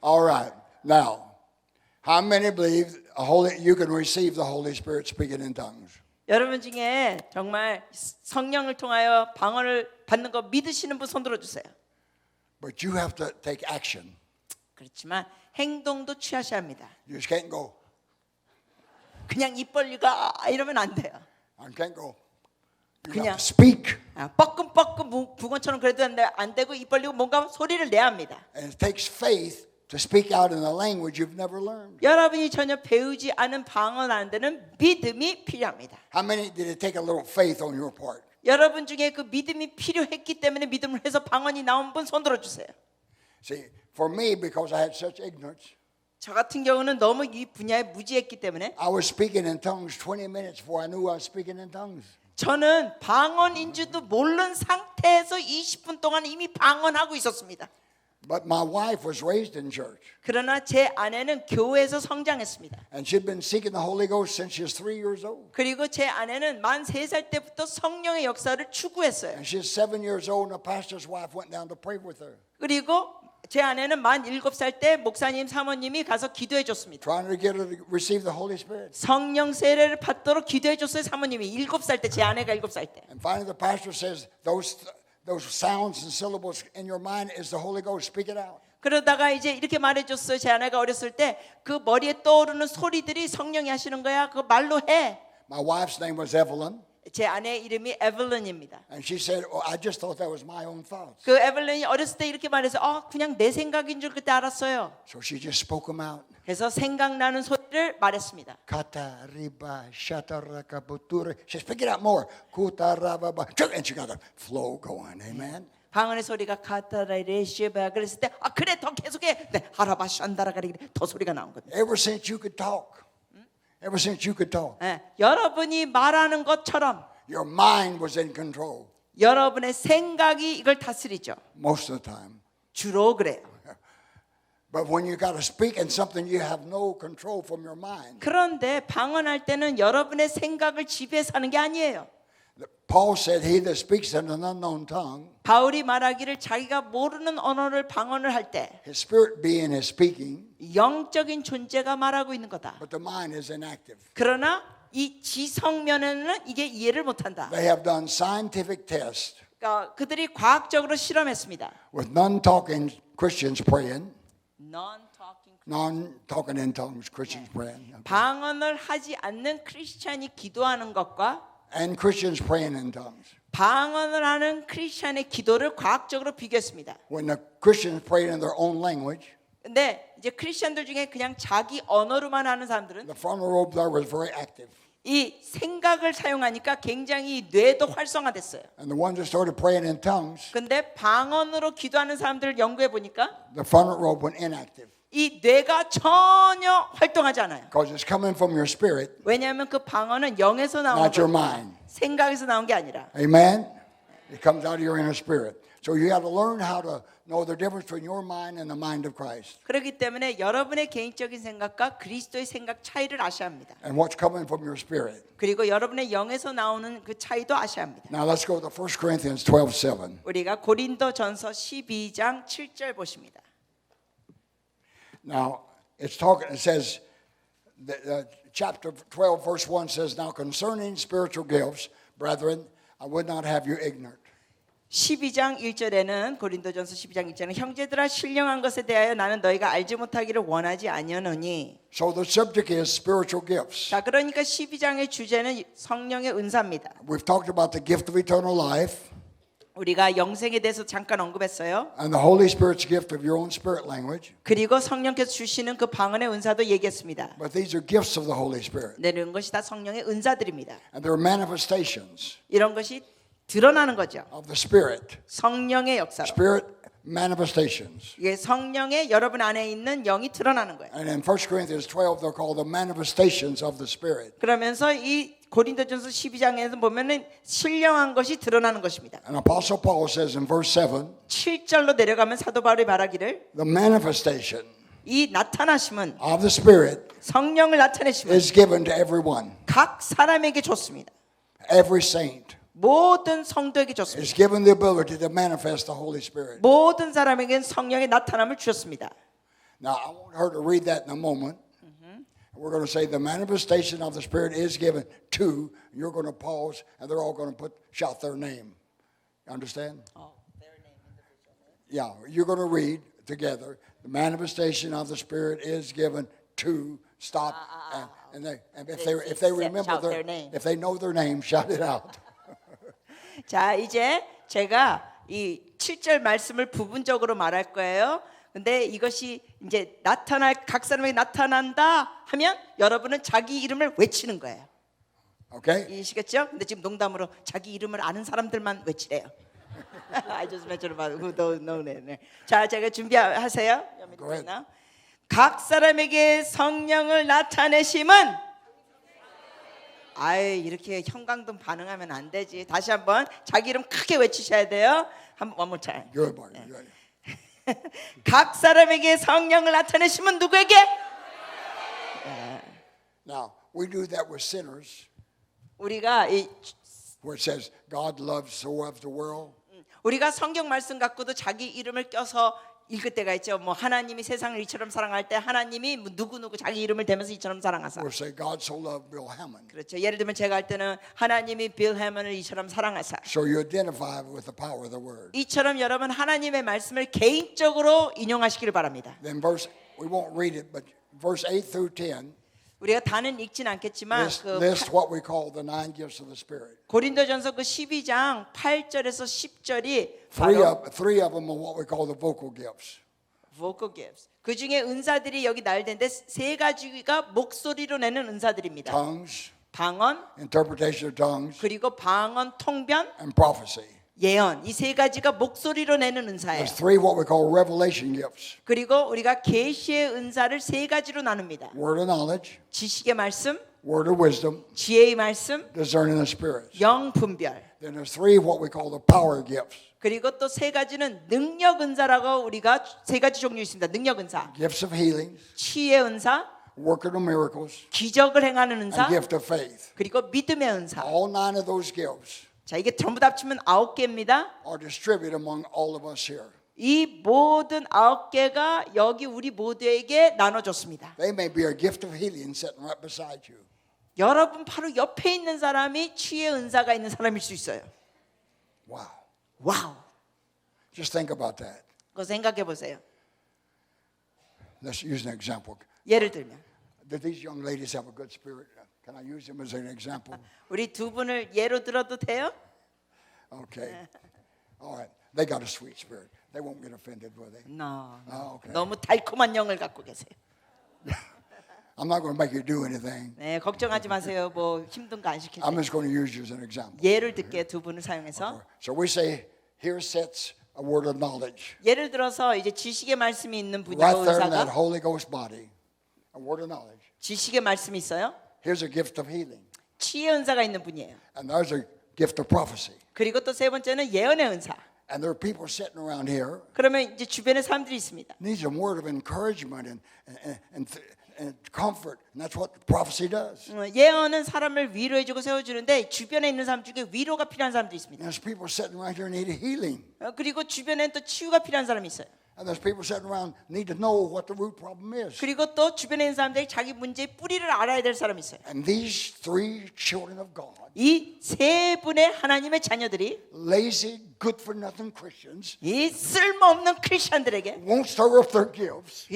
All right. Now, how many believe you can receive the Holy Spirit speaking in tongues? 여러분 중에 정말 성령을 통하여 방언을 받는 거 믿으시는 분 손 들어주세요. But you have to take action. 그렇지만 행동도 취하셔야 합니다. You just can't go. 그냥 입 벌리고 이러면 안 돼요. I can't go. You 그냥 have to speak. 뻐끔뻐끔 붕어처럼 그래도 안 되고 입 벌리고 뭔가 소리를 내야 합니다. And it takes faith to speak out in a language you've never learned. 여러분이 전혀 배우지 않은 방언하는 데는 믿음이 필요합니다. How many did it take a little faith on your part? 여러분 중에 그 믿음이 필요했기 때문에 믿음을 해서 방언이 나온 분 손 들어주세요. See, for me, because I had such ignorance, 저 같은 경우는 너무 이 분야에 무지했기 때문에 I was speaking in tongues 20 minutes before I knew I was speaking in tongues. 저는 방언인 줄도 모르는 상태에서 20분 동안 이미 방언하고 있었습니다. But my wife was raised in church, 그러나 제 아내는 교회에서 성장했습니다. and she'd been seeking the Holy Ghost since she was 3 years old. 그리고 제 아내는 만 3살 때부터 성령의 역사를 추구했어요. And she's 7 years old, and a pastor's wife went down to pray with her, 그리고 제 아내는 만 7살 때 목사님 사모님이 가서 기도해 줬습니다. trying to get her to receive the Holy Spirit. 성령 세례를 받도록 기도해 줬어요. 사모님이 7살 때, 제 아내가 7살 때. And finally, the pastor says, those sounds and syllables in your mind is the Holy Ghost. Speak it out. 그러다가 이제 이렇게 말해줬어요. 제 아내가 어렸을 때 그 머리에 떠오르는 소리들이 성령이 하시는 거야. 그거 말로 해. My wife's name was Evelyn, 제 아내의 이름이 에블린입니다. and she said, oh, I just thought that was my own thoughts. 그 에블린이 어렸을 때 이렇게 말해서 그냥 내 생각인 줄 그때 알았어요. So she just spoke them out. 그래서 생각나는 소리를 말했습니다. Kata riba shataraka buture. She said, speak it out more. Kutaraba. And she got a flow going. Amen. 방언의 소리가 카타라레시바 그랬을 때 그래 더 계속해. 네, 하라바 샨다라가리 더 소리가 나온 겁니다. Ever since you could talk, ever since you could talk, 여러분이 말하는 것처럼 your mind was in control 여러분의 생각이 이걸 다스리죠. most of the time. 주로 그래요. But when you got to speak in something you have no control from your mind. 그런데 방언할 때는 여러분의 생각을 지배해서 하는 게 아니에요. Paul said, he that speaks in an unknown tongue, 바울이 말하기를 자기가 모르는 언어를 방언을 할 때 his spirit being is speaking, 영적인 존재가 말하고 있는 거다. but the mind is inactive. 그러나 이 지성면에는 이게 이해를 못한다. They have done scientific tests 그러니까 그들이 과학적으로 실험했습니다. with non-talking Christians praying, Non-talking non-talking in tongues Christians praying, 방언을 하지 않는 크리스찬이 기도하는 것과 and Christians praying in tongues. 방언을 하는 크리스찬의 기도를 과학적으로 비교했습니다. When the Christians prayed in their own language, 근데 이제 크리스찬들 중에 그냥 자기 언어로만 하는 사람들은 the frontal lobe there was very active. 이 생각을 사용하니까 굉장히 뇌도 활성화됐어요. And the ones that started praying in tongues, 근데 방언으로 기도하는 사람들을 연구해 보니까 the frontal lobe went inactive 이 뇌가 전혀 활동하지 않아요. because it's coming from your spirit, 왜냐하면 그 방언은 영에서 나오는 not your 거예요. mind. 생각에서 나온 게 아니라. Amen? It comes out of your inner spirit. So you have to learn how to know the difference between your mind and the mind of Christ. 그렇기 때문에 여러분의 개인적인 생각과 그리스도의 생각 차이를 아셔야 합니다. And what's coming from your spirit. 그리고 여러분의 영에서 나오는 그 차이도 아셔야 합니다. Now let's go to 1 Corinthians 12:7. 우리가 고린도전서 12장 7절 보십니다. Now it's talking. It says, chapter 12, verse 1 says, "Now concerning spiritual gifts, brethren, I would not have you ignorant." 12장 1절에는 고린도전서 12장 1절에는 형제들아 신령한 것에 대하여 나는 너희가 알지 못하기를 원하지 아니하노니. So the subject is spiritual gifts. 자, 그러니까 12장의 주제는 성령의 은사입니다. We've talked about the gift of eternal life 우리가 영생에 대해서 잠깐 언급했어요. and the Holy Spirit's gift of your own spirit language. 그리고 성령께서 주시는 그 방언의 은사도 얘기했습니다. But these are gifts of the Holy Spirit. 네, 이런 것이 다 성령의 은사들입니다. And they're manifestations 이런 것이 드러나는 거죠. of the Spirit. 성령의 역사로. Spirit manifestations. 이게 성령의 여러분 안에 있는 영이 드러나는 거예요. And in 1 Corinthians 12, they're called the manifestations of the Spirit. 그러면서 이 고린도전서 12장에서 보면은 신령한 것이 드러나는 것입니다. And Apostle Paul says in verse 7, 7절로 내려가면 사도 바울이 말하기를 the manifestation 이 나타나심은 of the Spirit 성령을 나타내심은 is given to everyone. 각 사람에게 줬습니다. Every saint 모든 성도에게 줬습니다. is given the ability to manifest the Holy Spirit. 모든 사람에게는 성령의 나타남을 주셨습니다. Now, I want her to read that in a moment. We're going to say the manifestation of the Spirit is given to. You're going to pause, and they're all going to shout their name. You understand? Yeah, you're going to read together. The manifestation of the Spirit is given to. Stop, and if they remember shout their name. if they know their name, shout it out. 자, 이제 제가 이 7절 말씀을 부분적으로 말할 거예요. 근데 이것이 이제 각 사람에게 나타난다 하면 여러분은 자기 이름을 외치는 거예요. Okay? 이해시겠죠? 근데 지금 농담으로 자기 이름을 아는 사람들만 외치래요. I just mentioned about who don't know it. 자, 제가 준비하세요. Go ahead. 각 사람에게 성령을 나타내심은 아이 이렇게 형광등 반응하면 안 되지. 다시 한번 자기 이름 크게 외치셔야 돼요. 한번 one more time. Good, Mark. Good. 각 사람에게 성령을 나타내심은 누구에게? Now, we do that with sinners, 우리가 where it says, God loves so loved the world. 우리가 성경 말씀 갖고도 자기 이름을 껴서 읽을 때가 있죠. 뭐 하나님이 세상을 이처럼 사랑할 때 하나님이 뭐 누구 자기 이름을 대면서 이처럼 사랑하사. We'll say, God so loved Bill Hammond. 그렇죠. 예를 들면 제가 할 때는 하나님이 빌 해먼을 이처럼 사랑하사. So you identify with the power of the word. 이처럼 여러분 하나님의 말씀을 개인적으로 인용하시기를 바랍니다. Then we won't read it, but verse 8 through 10 우리가 다는 읽진 않겠지만 list what we call the 9 gifts of the Spirit. 고린도전서 그 12장 8절에서 10절이 Three of them are what we call the vocal gifts. vocal gifts. 그 중에 은사들이 여기 나열된데 세 가지가 목소리로 내는 은사들입니다. Tongues, 방언, interpretation of tongues, 그리고 방언, 통변, and prophecy. 예언. 이 세 가지가 목소리로 내는 은사예요. There's 3 what we call revelation gifts. 그리고 우리가 계시의 은사를 세 가지로 나눕니다. Word of knowledge, 지식의 말씀, word of wisdom, 지혜의 말씀, discerning the spirits. 영 분별. Then there's 3 what we call the power gifts. 그리고 또 세 가지는 능력 은사라고 우리가 세 가지 종류 있습니다. 능력 은사, Gifts of healing, 치유의 은사, working of miracles, 기적을 행하는 은사, and gift of faith. 그리고 믿음의 은사. All 9 of those gifts 자, 이게 전부 다 합치면 9개입니다. are distributed among all of us here. 이 모든 9개가 여기 우리 모두에게 나눠줬습니다. They may be a gift of healing sitting right beside you. 여러분 바로 옆에 있는 사람이 치유의 은사가 있는 사람일 수 있어요. Wow. 와우. Just think about that. 그거 생각해 보세요. Let's use an example. 예를 들면 Do these young ladies have a good spirit? Can I use them as an example? 우리 두 분을 예로 들어도 돼요? Okay. All right. They got a sweet spirit. They won't get offended, will they? No. Okay. 너무 달콤한 영을 갖고 계세요. I'm not going to make you do anything. 네, 걱정하지 마세요. 뭐 힘든 거 안 시킬 I'm 테 just going to use you as an example. 예를 들게 두 분을 사용해서 So we say, here sits a word of knowledge. 예를 들어서 이제 지식의 말씀이 있는 분이고 Right there in that 은사가 Holy Ghost body, a word of knowledge. 지식의 말씀이 있어요. Here's a gift of healing. 치유의 은사가 있는 분이에요. And there's a gift of prophecy. 그리고 또 세 번째는 예언의 은사. And there are people sitting around here 그러면 이제 주변에 사람들이 있습니다. needs a word of encouragement and comfort. And that's what prophecy does. 예언은 사람을 위로해주고 세워주는데 주변에 있는 사람 중에 위로가 필요한 사람도 있습니다. And there's people sitting around here need healing. 그리고 주변에는 또 치유가 필요한 사람이 있어요. And there's people sitting around need to know what the root problem is. 그리고 또 주변에 있는 사람들이 자기 문제의 뿌리를 알아야 될 사람이 있어요. And these 3 children of God, 이 세 분의 하나님의 자녀들이 lazy, good for nothing Christians, 이 쓸모없는 크리스천들에게 won't stir up their gifts.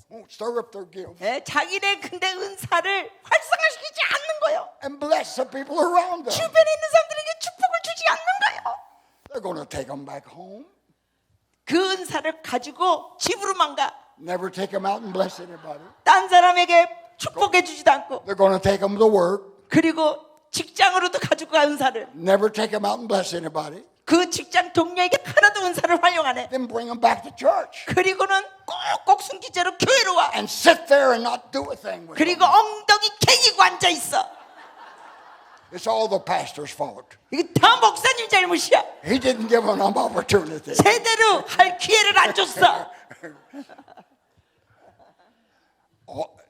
Won't stir up their gifts 자기네 근데 은사를 활성화시키지 않는 거예요. and bless the people around them. 주변에 있는 사람들에게 축복을 주지 않는 거예요. They're going to take them back home. 그 은사를 가지고 집으로만 가. Never take them out and bless anybody. 딴 사람에게 축복해 주지도 않고 They're going to take them to work. 그리고 직장으로도 가지고 가 은사를. Never take them out and bless anybody. 그 직장 동료에게 하나도 은사를 활용 안 해. Then bring them back to church. 그리고는 꼭꼭 숨기째로 교회로 와. And sit there and not do a thing with 그리고 them. 엉덩이 개기고 앉아 있어. It's all the pastor's fault. 이게 다 목사님 잘못이야. He didn't give them an opportunity. 제대로 할 기회를 안 줬어.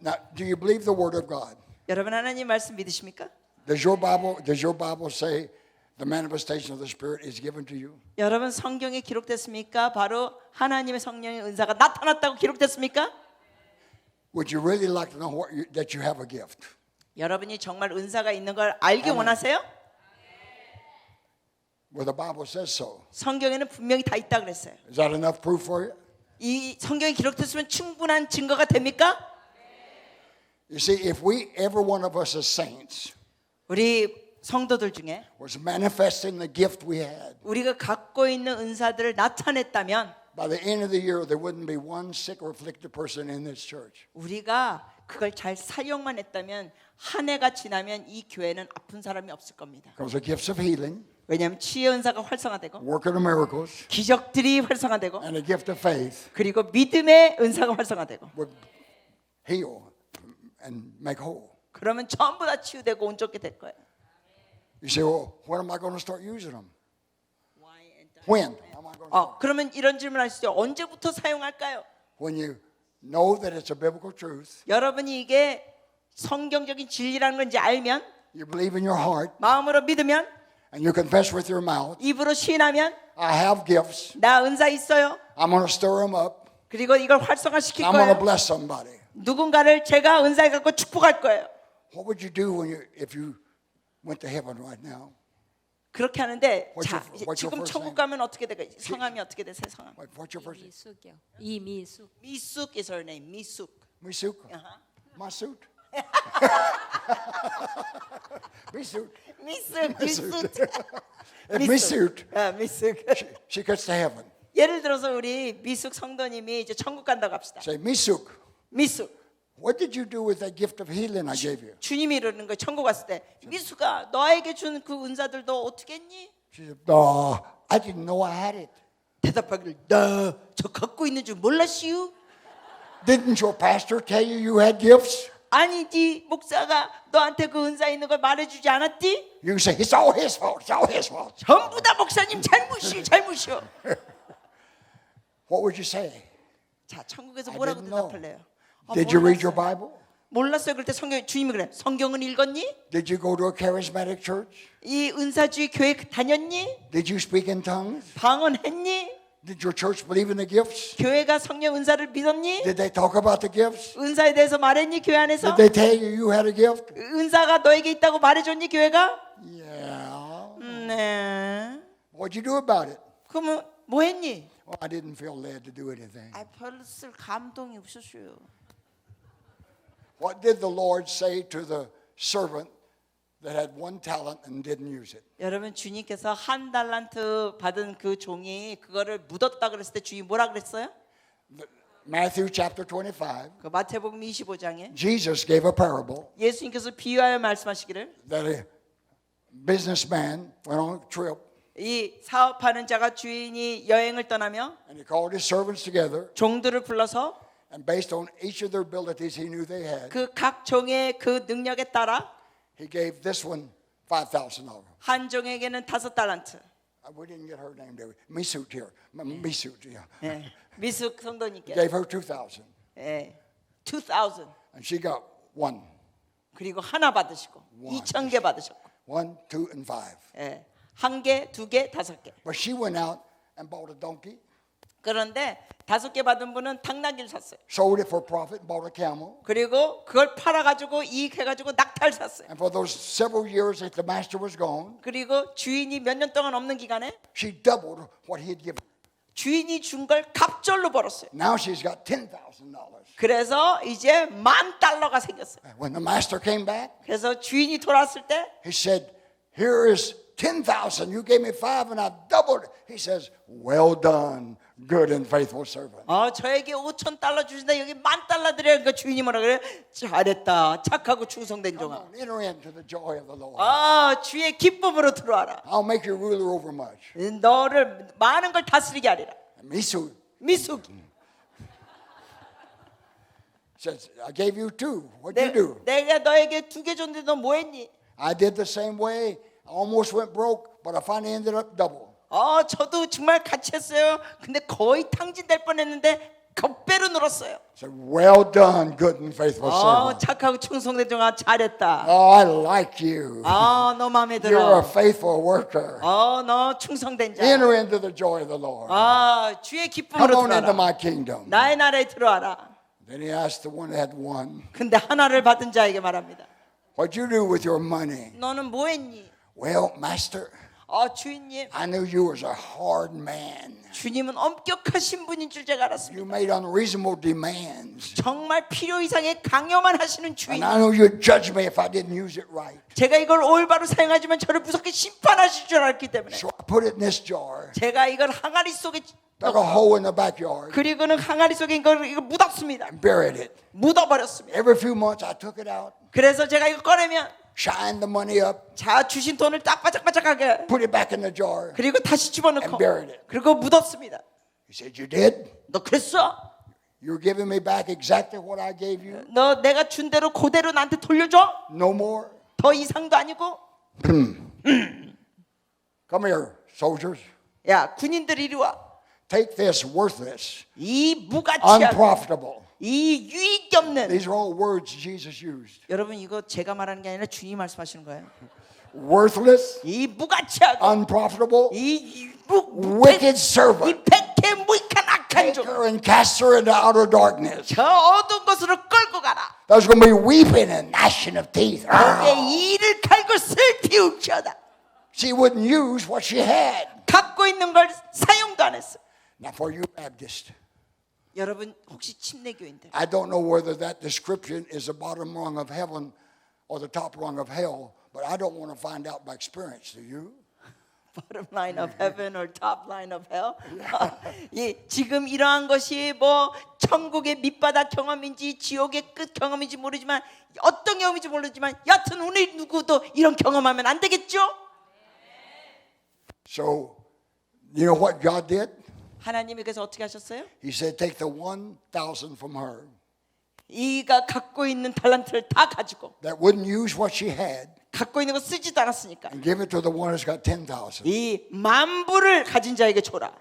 Now, do you believe the word of God? 여러분 하나님 말씀 믿으십니까? Does your Bible say the manifestation of the Spirit is given to you? 여러분 성경에 기록됐습니까? 바로 하나님의 성령의 은사가 나타났다고 기록됐습니까? Would you really like to know that you have a gift? 여러분이 정말 은사가 있는 걸 알기 원하세요? Well, the Bible says so. 성경에는 분명히 다 있다 그랬어요. Is that enough proof for you? 이 성경에 기록됐으면 충분한 증거가 됩니까? You see, if we, every one of us as saints, 우리 성도들 중에 was manifesting the gift we had, 우리가 갖고 있는 은사들을 나타냈다면 by the end of the year there wouldn't be one sick or afflicted person in this church. 우리가 그걸 잘 사용만 했다면 한 해가 지나면 이 교회는 아픈 사람이 없을 겁니다. Because the gifts of healing, 왜냐하면 치유 은사가 활성화되고 work of the miracles, 기적들이 활성화되고 and the gift of faith 그리고 믿음의 은사가 활성화되고 would heal and make whole. 그러면 전부 다 치유되고 온전히 될 거예요. You say, well, when am I going to start using them? When? Am I going to 그러면 이런 질문 하시죠. 언제부터 사용할까요? When you know that it's a biblical truth, 여러분이 이게 성경적인 진리라는 걸 이제 알면 you believe in your heart, 마음으로 믿으면 and you confess with your mouth, 입으로 시인하면 I have gifts, 나 은사 있어요. I'm going to stir them up, 그리고 이걸 활성화시킬 I'm going to 거예요. bless somebody. 누군가를 제가 은사해 갖고 축복할 거예요. What would you do if you went to heaven right now? 그렇게 하는데 What's 자, your- 이제 what's your 지금 first 천국 name? 가면 어떻게 될까요? 성함이 어떻게 되세요? 성함. What's your first name? 이미숙이요. 이미숙. 미숙 is her name. 미숙. Misuk? Uh-huh. Masut? Misut. 미숙. 미숙. Misut. 미숙. She gets to heaven. 예를 들어서 우리 미숙 성도님이 이제 천국 간다고 합시다. Say, Misuk, 미숙. what did you do with that gift of healing I gave you? 주님이 이러는 거예요. 천국 갔을 때 미숙아 너에게 준 그 은사들도 어떻게 했니? She said, I didn't know I had it. 대답하기를 나저 갖고 있는 줄 몰랐시유. Didn't your pastor tell you you had gifts? 아니지 목사가 너한테 그 은사 있는 걸 말해주지 않았지? You say, it's all his fault. It's all his fault. 전부 다 목사님 잘못이요. What would you say? 자 천국에서 I 뭐라고 didn't know. 대답할래요? Did you read your Bible? 몰랐어요. 그럴 때 주님이 그래. 성경은 읽었니? Did you go to a charismatic church? 이 은사주의 교회 다녔니? Did you speak in tongues? 방언했니? Did your church believe in the gifts? 교회가 성령 은사를 믿었니? Did they talk about the gifts? 은사에 대해서 말했니? 교회 안에서? Did they tell you you had a gift? 은사가 너에게 있다고 말해줬니? 교회가? Yeah. 네. What'd you do about it? 그러면 뭐 했니? Well, I didn't feel led to do anything. 별로 쓸 감동이 없었어요. What did the Lord say to the servant that had one talent and didn't use it? 여러분 주님께서 한 달란트 받은 그 종이 그거를 묻었다 그랬을 때 주님 뭐라 그랬어요? Matthew chapter 25, 그 마태복음 25장에 Jesus gave a parable 예수님께서 비유하여 말씀하시기를 that a businessman went on a trip 이 사업하는 자가 주인이 여행을 떠나며 and he called his servants together 종들을 불러서 and based on each of their abilities he knew they had, 그 각 종의 그 능력에 따라 he gave this one $5,000. 한 종에게는 5달란트. We didn't get her name, did we? Misut here. Misut, yeah. 예. 미숙 He 성도님께 gave her 2,000 예. 2,000 and she got one. 그리고 하나 받으시고 2,000개 받으셨고 1, 2, and 5. 예. 한 개, 두 개, 5개. But she went out and bought a donkey, 그런데 5개 받은 분은 당나귀를 샀어요. sold it for profit, bought a camel. 그리고 그걸 팔아가지고 이익해가지고 낙타를 샀어요. And for those several years that the master was gone, 그리고 주인이 몇 년 동안 없는 기간에 she doubled what he had given. 주인이 준 걸 갑절로 벌었어요. Now she's got $10,000. 그래서 이제 $10,000가 생겼어요. When the master came back, 그래서 주인이 돌아왔을 때 he said, here is 10,000. You gave me 5 and I doubled it. He says, well done, good and faithful servant. 저에게 $5,000 주신다. 여기 $10,000 드려요. 그러니까 주인이 뭐라 그래? 잘했다. 착하고 충성된 Come 종아. on, enter into the joy of the Lord. 주의 기쁨으로 들어와라. I'll make you ruler over much. 너를 많은 걸 다스리게 하리라. And Misu 미숙. says, I gave you 2. What'd you do? 내가 너에게 2개 줬는데 너 뭐 했니? I did the same way. I almost went broke, but I finally ended up double. 저도 정말 같이 했어요. 근데 거의 탕진될 뻔했는데 겉배로 늘었어요. So well done, good and faithful servant. 착하고 충성된 종아 잘했다. Oh, I like you. 너 마음에 You're 들어. a faithful worker. 너 충성된 자. Enter into the joy of the Lord. 주의 Come 기쁨으로 on into 들어와라. my kingdom. 나의 나라에 들어와라. Then he asked the one that had 1, 근데 하나를 받은 자에게 말합니다. what'd you do with your money? 너는 뭐 했니? Well, master, 주인님, I knew you was a hard man. 주님은 엄격하신 분인 줄 제가 알았습니다. You made unreasonable demands. 정말 필요 이상의 강요만 하시는 And 주인. I know you'd judge me if I didn't use it right. 제가 이걸 올바로 사용하지만 저를 무섭게 심판하실 줄 알았기 때문에 So I put it in this jar. 제가 이걸 항아리 속에 Dug a hole in the backyard 그리고는 항아리 속에 이걸 묻었습니다. and buried it. 묻어버렸습니다. Every few months I took it out, 그래서 제가 이거 꺼내면 shined the money up, 자 주신 돈을 딱 바짝바짝하게 put it back in the jar. 그리고 다시 집어넣고 And buried it. 그리고 묻었습니다. He said, you did? 너 그랬어? You're giving me back exactly what I gave you? 너 내가 준 대로 그대로 나한테 돌려줘? No more? 더 이상도 아니고? Come here, soldiers. 야 군인들 이리 와. Take this worthless, 이 무가치한 unprofitable. 이 유익이 없는 These are all words Jesus used. 여러분 이거 제가 말하는 게 아니라 주님 말씀하시는 거예요. Worthless, 이 무가치하고 unprofitable, 이 wicked servant. 백해 무익한 악한 종. Take her and cast her into outer darkness. 저 어두운 곳으로 끌고 가라. There's going to be weeping and gnashing of teeth. 거기에 이를 갈고 슬피 울지어다. She wouldn't use what she had. 갖고 있는 걸 사용도 안 했어. Now, for you Baptists, 여러분 혹시 침례교인들 I don't know whether that description is the bottom rung of heaven or the top rung of hell, but I don't want to find out by experience. Do you? bottom line of heaven or top line of hell. 예, 지금 이러한 것이 뭐 천국의 밑바닥 경험인지 지옥의 끝 경험인지 모르지만 어떤 경험인지 모르지만 여튼 우리 누구도 이런 경험하면 안 되겠죠? So, you know what God did? 하나님이 그래서 어떻게 하셨어요? He said, take the 1,000 from her 이가 갖고 있는 달란트를 다 가지고 that wouldn't use what she had 갖고 있는 거 쓰지도 않았으니까 and give it to the one who's got 10,000. 이 만부를 가진 자에게 줘라.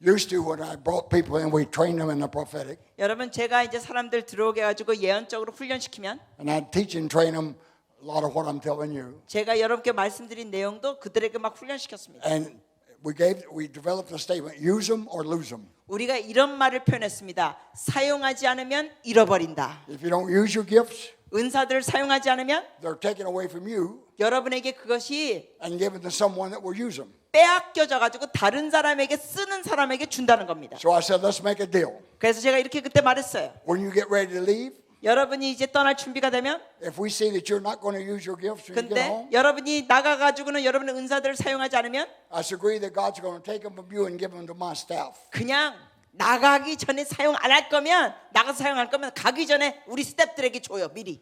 Used to, when I brought people in, we trained them in the prophetic, 여러분 제가 이제 사람들 들어오게 해가지고 예언적으로 훈련시키면 and I'd teach and train them a lot of what I'm telling you. 제가 여러분께 말씀드린 내용도 그들에게 막 훈련시켰습니다. And we developed a statement: use them or lose them. 우리가 이런 말을 표현했습니다. 사용하지 않으면 잃어버린다. If you don't use your gifts, 은사들을 사용하지 않으면 they're taken away from you 여러분에게 그것이 and given to someone that will use them. 빼앗겨져 가지고 다른 사람에게 쓰는 사람에게 준다는 겁니다. So I said, let's make a deal. 그래서 제가 이렇게 그때 말했어요. When you get ready to leave, 여러분이 이제 떠날 준비가 되면 if we see that you're not going to use your gifts when you get 근데 home, 여러분이 나가가지고는 여러분의 은사들을 사용하지 않으면 I agree that God's going to take them from you and give them to my staff. 그냥 나가기 전에 사용 안 할 거면 나가서 사용할 거면 가기 전에 우리 스태프들에게 줘요 미리.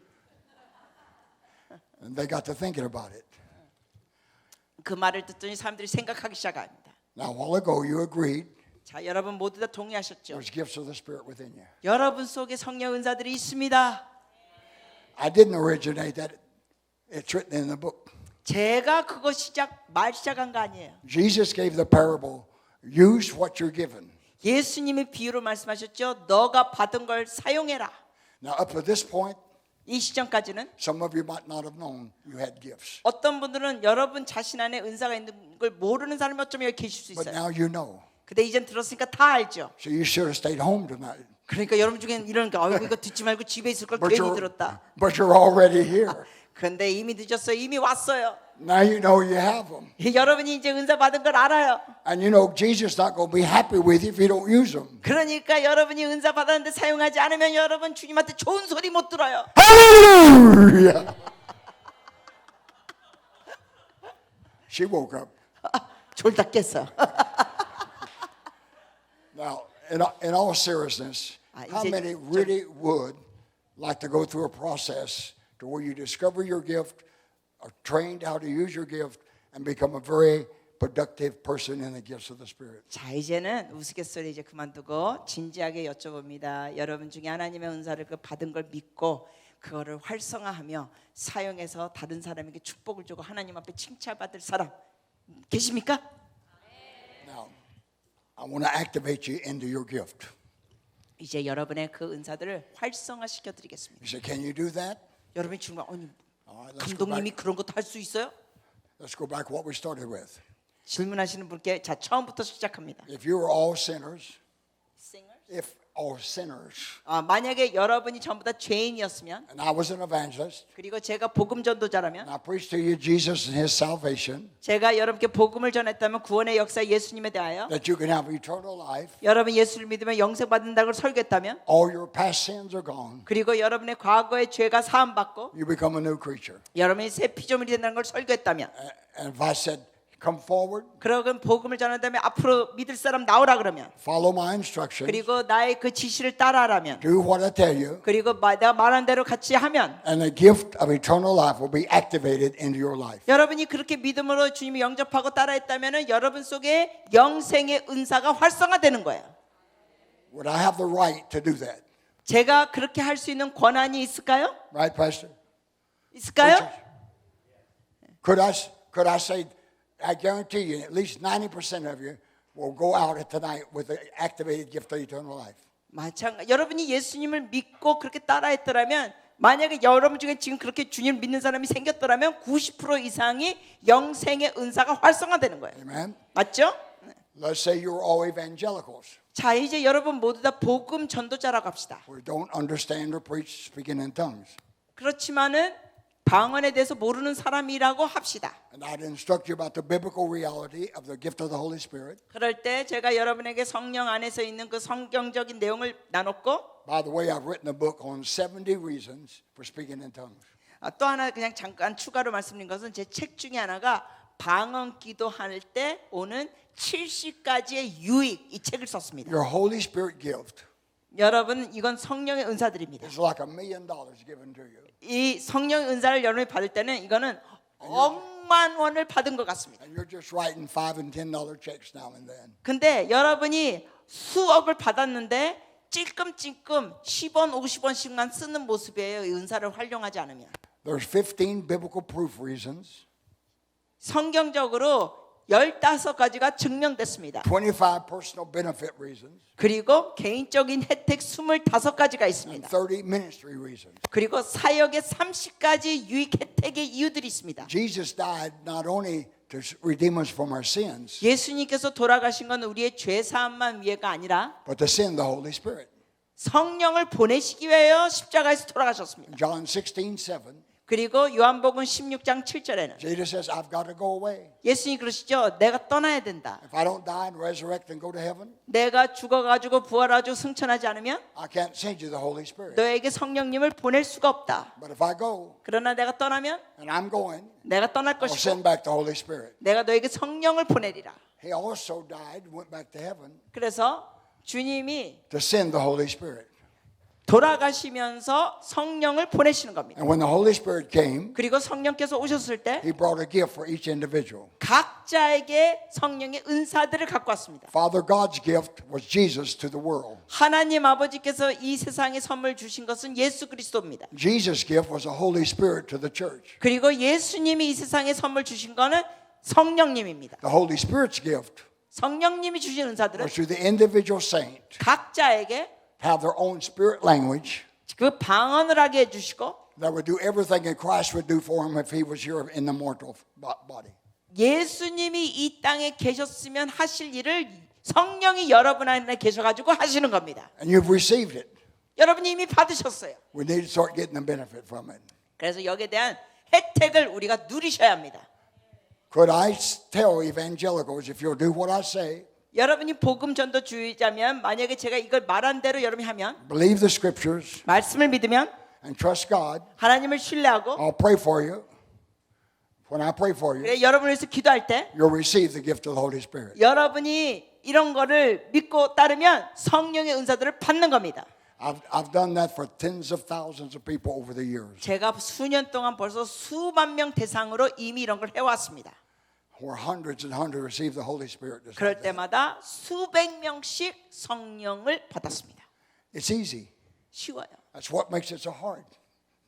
And they got to thinking about it. 그 말을 듣더니 사람들이 생각하기 시작합니다. Now, a while ago, you agreed 자 여러분 모두 다 동의하셨죠? there's gifts of the Spirit within you. 여러분 속에 성령 은사들이 있습니다. I didn't originate that. It's written in the book. 제가 그거 시작한 거 아니에요. Jesus gave the parable, use what you're given. 예수님이 비유로 말씀하셨죠. 너가 받은 걸 사용해라. Now, up to this point, 이 시점까지는 some of you might not have known you had gifts. 어떤 분들은 여러분 자신 안에 은사가 있는 걸 모르는 사람이 어쩌면 여기 계실 수 But 있어요. now you know. 근데 이젠 들었으니까 다 알죠. So you should have stayed home tonight. 그러니까 여러분 중에는 이런 거 아이고 이거 듣지 말고 집에 있을 걸 괜히 들었다. But you're already here. 근데 이미 늦었어요. 이미 왔어요. Now you know you have them. 여러분이 이제 은사 받은 걸 알아요. And you know Jesus not going to be happy with you if you don't use them. 그러니까 여러분이 은사 받았는데 사용하지 않으면 여러분 주님한테 좋은 소리 못 들어요. Hallelujah! She woke up. 졸다 깼어. Now, in all seriousness, how 이제 many really would like to go through a process to where you discover your gift, are trained how to use your gift, and become a very productive person in the gifts of the Spirit? 자 이제는 우스갯소리 이제 그만두고 진지하게 여쭤봅니다. 여러분 중에 하나님의 은사를 그 받은 걸 믿고 그거를 활성화하며 사용해서 다른 사람에게 축복을 주고 하나님 앞에 칭찬받을 사람 계십니까? Now, I want to activate you into your gift. 이제 여러분의 그 은사들을 활성화시켜 드리겠습니다. You say, can you do that? 여러분이 정말 아니 All right, let's go 감독님이 back. 그런 것도 할 수 있어요? Let's go back to what we started with. 질문하시는 분께 자 처음부터 시작합니다. If you were all sinners, Singers? if all sinners, 만약에 여러분이 전부 다 죄인이었으면 and I was an evangelist, 그리고 제가 복음 전도자라면 and I preached to you Jesus and His salvation, 제가 여러분께 복음을 전했다면 구원의 역사 예수님에 대하여 that you can have eternal life, 여러분 예수를 믿으면 영생 받는다고 걸 설교했다면 all your past sins are gone, 그리고 여러분의 과거의 죄가 사함받고 you become a new creature. 여러분이 새 피조물이 된다는 걸 설교했다면 And if I said, come forward, 그러면 복음을 전한다면 앞으로 믿을 사람 나오라 그러면 follow my instructions, 그리고 나의 그 지시를 따라하라면 do what I tell you, 그리고 내가 말한 대로 같이 하면 and the gift of eternal life will be activated into your life. 여러분이 그렇게 믿음으로 주님을 영접하고 따라했다면 여러분 속에 영생의 은사가 활성화되는 거예요. Would I have the right to do that? 제가 그렇게 할 수 있는 권한이 있을까요? Right, Pastor? 있을까요? Could I say, I guarantee you, at least 90% of you will go out tonight with the activated gift of eternal life. 마찬가지. 여러분이 예수님을 믿고 그렇게 따라했더라면 만약에 여러분 중에 지금 그렇게 주님을 믿는 사람이 생겼더라면 90% 이상이 영생의 은사가 활성화되는 거예요. Amen? 맞죠? Let's say you're all evangelicals 자, 이제 여러분 모두 다 복음 전도자라고 합시다. who don't understand or preach speaking in tongues. 그렇지만은 방언에 대해서 모르는 사람이라고 합시다. And I'd instruct you about the biblical reality of the gift of the Holy Spirit. 그럴 때 제가 여러분에게 성령 안에서 있는 그 성경적인 내용을 나눴고 By the way, I've written a book on 70 reasons for speaking in tongues. 또 하나 그냥 잠깐 추가로 말씀드린 것은 제 책 중에 하나가 방언 기도할 때 오는 70가지의 유익 이 책을 썼습니다. Your Holy Spirit gift 여러분 이건 성령의 은사들입니다. is like $1 million given to you. 이 성령 은사를 여러분이 받을 때는 이거는 억만 원을 받은 것 같습니다. And you're just writing $5 and $10 checks now and then. 근데 여러분이 수억을 받았는데 찔끔찔끔 10원 50원씩만 쓰는 모습이에요. 이 은사를 활용하지 않으면. There's 15 biblical proof reasons, 성경적으로 15가지가 증명됐습니다. 25 personal benefit reasons, 그리고 개인적인 혜택 25가지가 and 있습니다. 30 ministry reasons. 그리고 사역의 30가지 유익 혜택의 이유들이 있습니다. Jesus died not only to redeem us from our sins, 예수님께서 돌아가신 건 우리의 죄 사함만 위해가 아니라 but to send the Holy Spirit. 성령을 보내시기 위하여 십자가에서 돌아가셨습니다. John 16:7, 그리고 요한복음 16장 7절에는 Jesus says, I've got to go away. 예수님이 그러시죠. 내가 떠나야 된다. If I don't die and resurrect and go to heaven, 내가 죽어가지고 부활하고 승천하지 않으면 I can't send you the Holy Spirit. 너에게 성령님을 보낼 수가 없다. But if I go, 그러나 내가 떠나면 and I'm going, 내가 떠날 I'll 것이고 send back the Holy Spirit. 내가 너에게 성령을 보내리라. He also died, went back to heaven 그래서 주님이 to send the Holy Spirit. 돌아가시면서 성령을 보내시는 겁니다. And when the Holy Spirit came, 그리고 성령께서 오셨을 때 He brought a gift for each individual. 각자에게 성령의 은사들을 갖고 왔습니다. Father God's gift was Jesus to the world. 하나님 아버지께서 이 세상에 선물 주신 것은 예수 그리스도입니다. Jesus' gift was the Holy Spirit to the church. 그리고 예수님이 이 세상에 선물 주신 거는 성령님입니다. The Holy Spirit's gift 성령님이 주신 은사들은 was to the individual saint 각자에게 have their own spirit language 그 방언을 하게 해주시고 that would do everything that Christ would do for him if he was here in the mortal body. 예수님이 이 땅에 계셨으면 하실 일을 성령이 여러분 안에 계셔가지고 하시는 겁니다. And you've received it. 여러분이 이미 받으셨어요. We need to start getting the benefit from it. 그래서 여기에 대한 혜택을 우리가 누리셔야 합니다. Could I tell evangelicals, if you'll do what I say, 여러분이 복음 전도주의자면 만약에 제가 이걸 말한 대로 여러분이 하면 believe the scriptures 말씀을 믿으면 and trust God, 하나님을 신뢰하고 I'll pray for you. When I pray for you, 그래, 여러분을 위해서 기도할 때 you'll receive the gift of the Holy Spirit. 여러분이 이런 거를 믿고 따르면 성령의 은사들을 받는 겁니다. I've done that for tens of thousands of people over the years, 제가 수년 동안 벌써 수만 명 대상으로 이미 이런 걸 해왔습니다. where hundreds and hundreds receive the Holy Spirit. just 그럴 like that. 때마다 수백 명씩 성령을 받았습니다. It's easy. 쉬워요. That's what makes it so hard.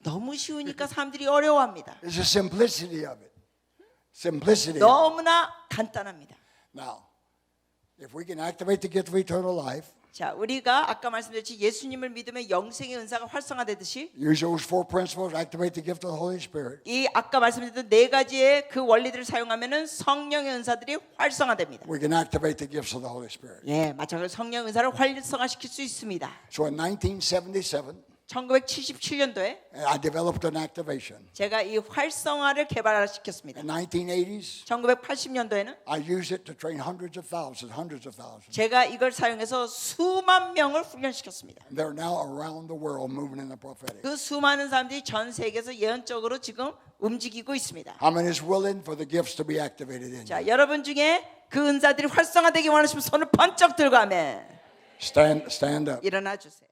너무 쉬우니까 사람들이 어려워합니다. It's the simplicity of it. Simplicity. of it. 너무나 간단합니다. Now, if we can activate the gift of eternal life, 자, 우리가 아까 말씀드렸듯이 예수님을 믿으면 영생의 은사가 활성화되듯이 use those four principles, activate the gift of the Holy Spirit. 이 아까 말씀드렸던 네 가지의 그 원리들을 사용하면은 성령의 은사들이 활성화됩니다. We can activate the gifts of the Holy Spirit. 예, 마찬가지로 성령 은사를 활성화시킬 수 있습니다. So in 1977, 1977년도에 I developed an activation. 제가 이 활성화를 개발시켰습니다. In 1980s, 1980년도에는 I used it to train hundreds of thousands. 제가 이걸 사용해서 수만 명을 훈련시켰습니다. They're now around the world moving in the prophetic. 그 수많은 사람들이 전 세계에서 예언적으로 지금 움직이고 있습니다. How many is willing for the gifts to be activated in you? 자, 여러분 중에 그 은사들이 활성화되기 원하시면 손을 번쩍 들고 하면 Stand up. 일어나 주세요.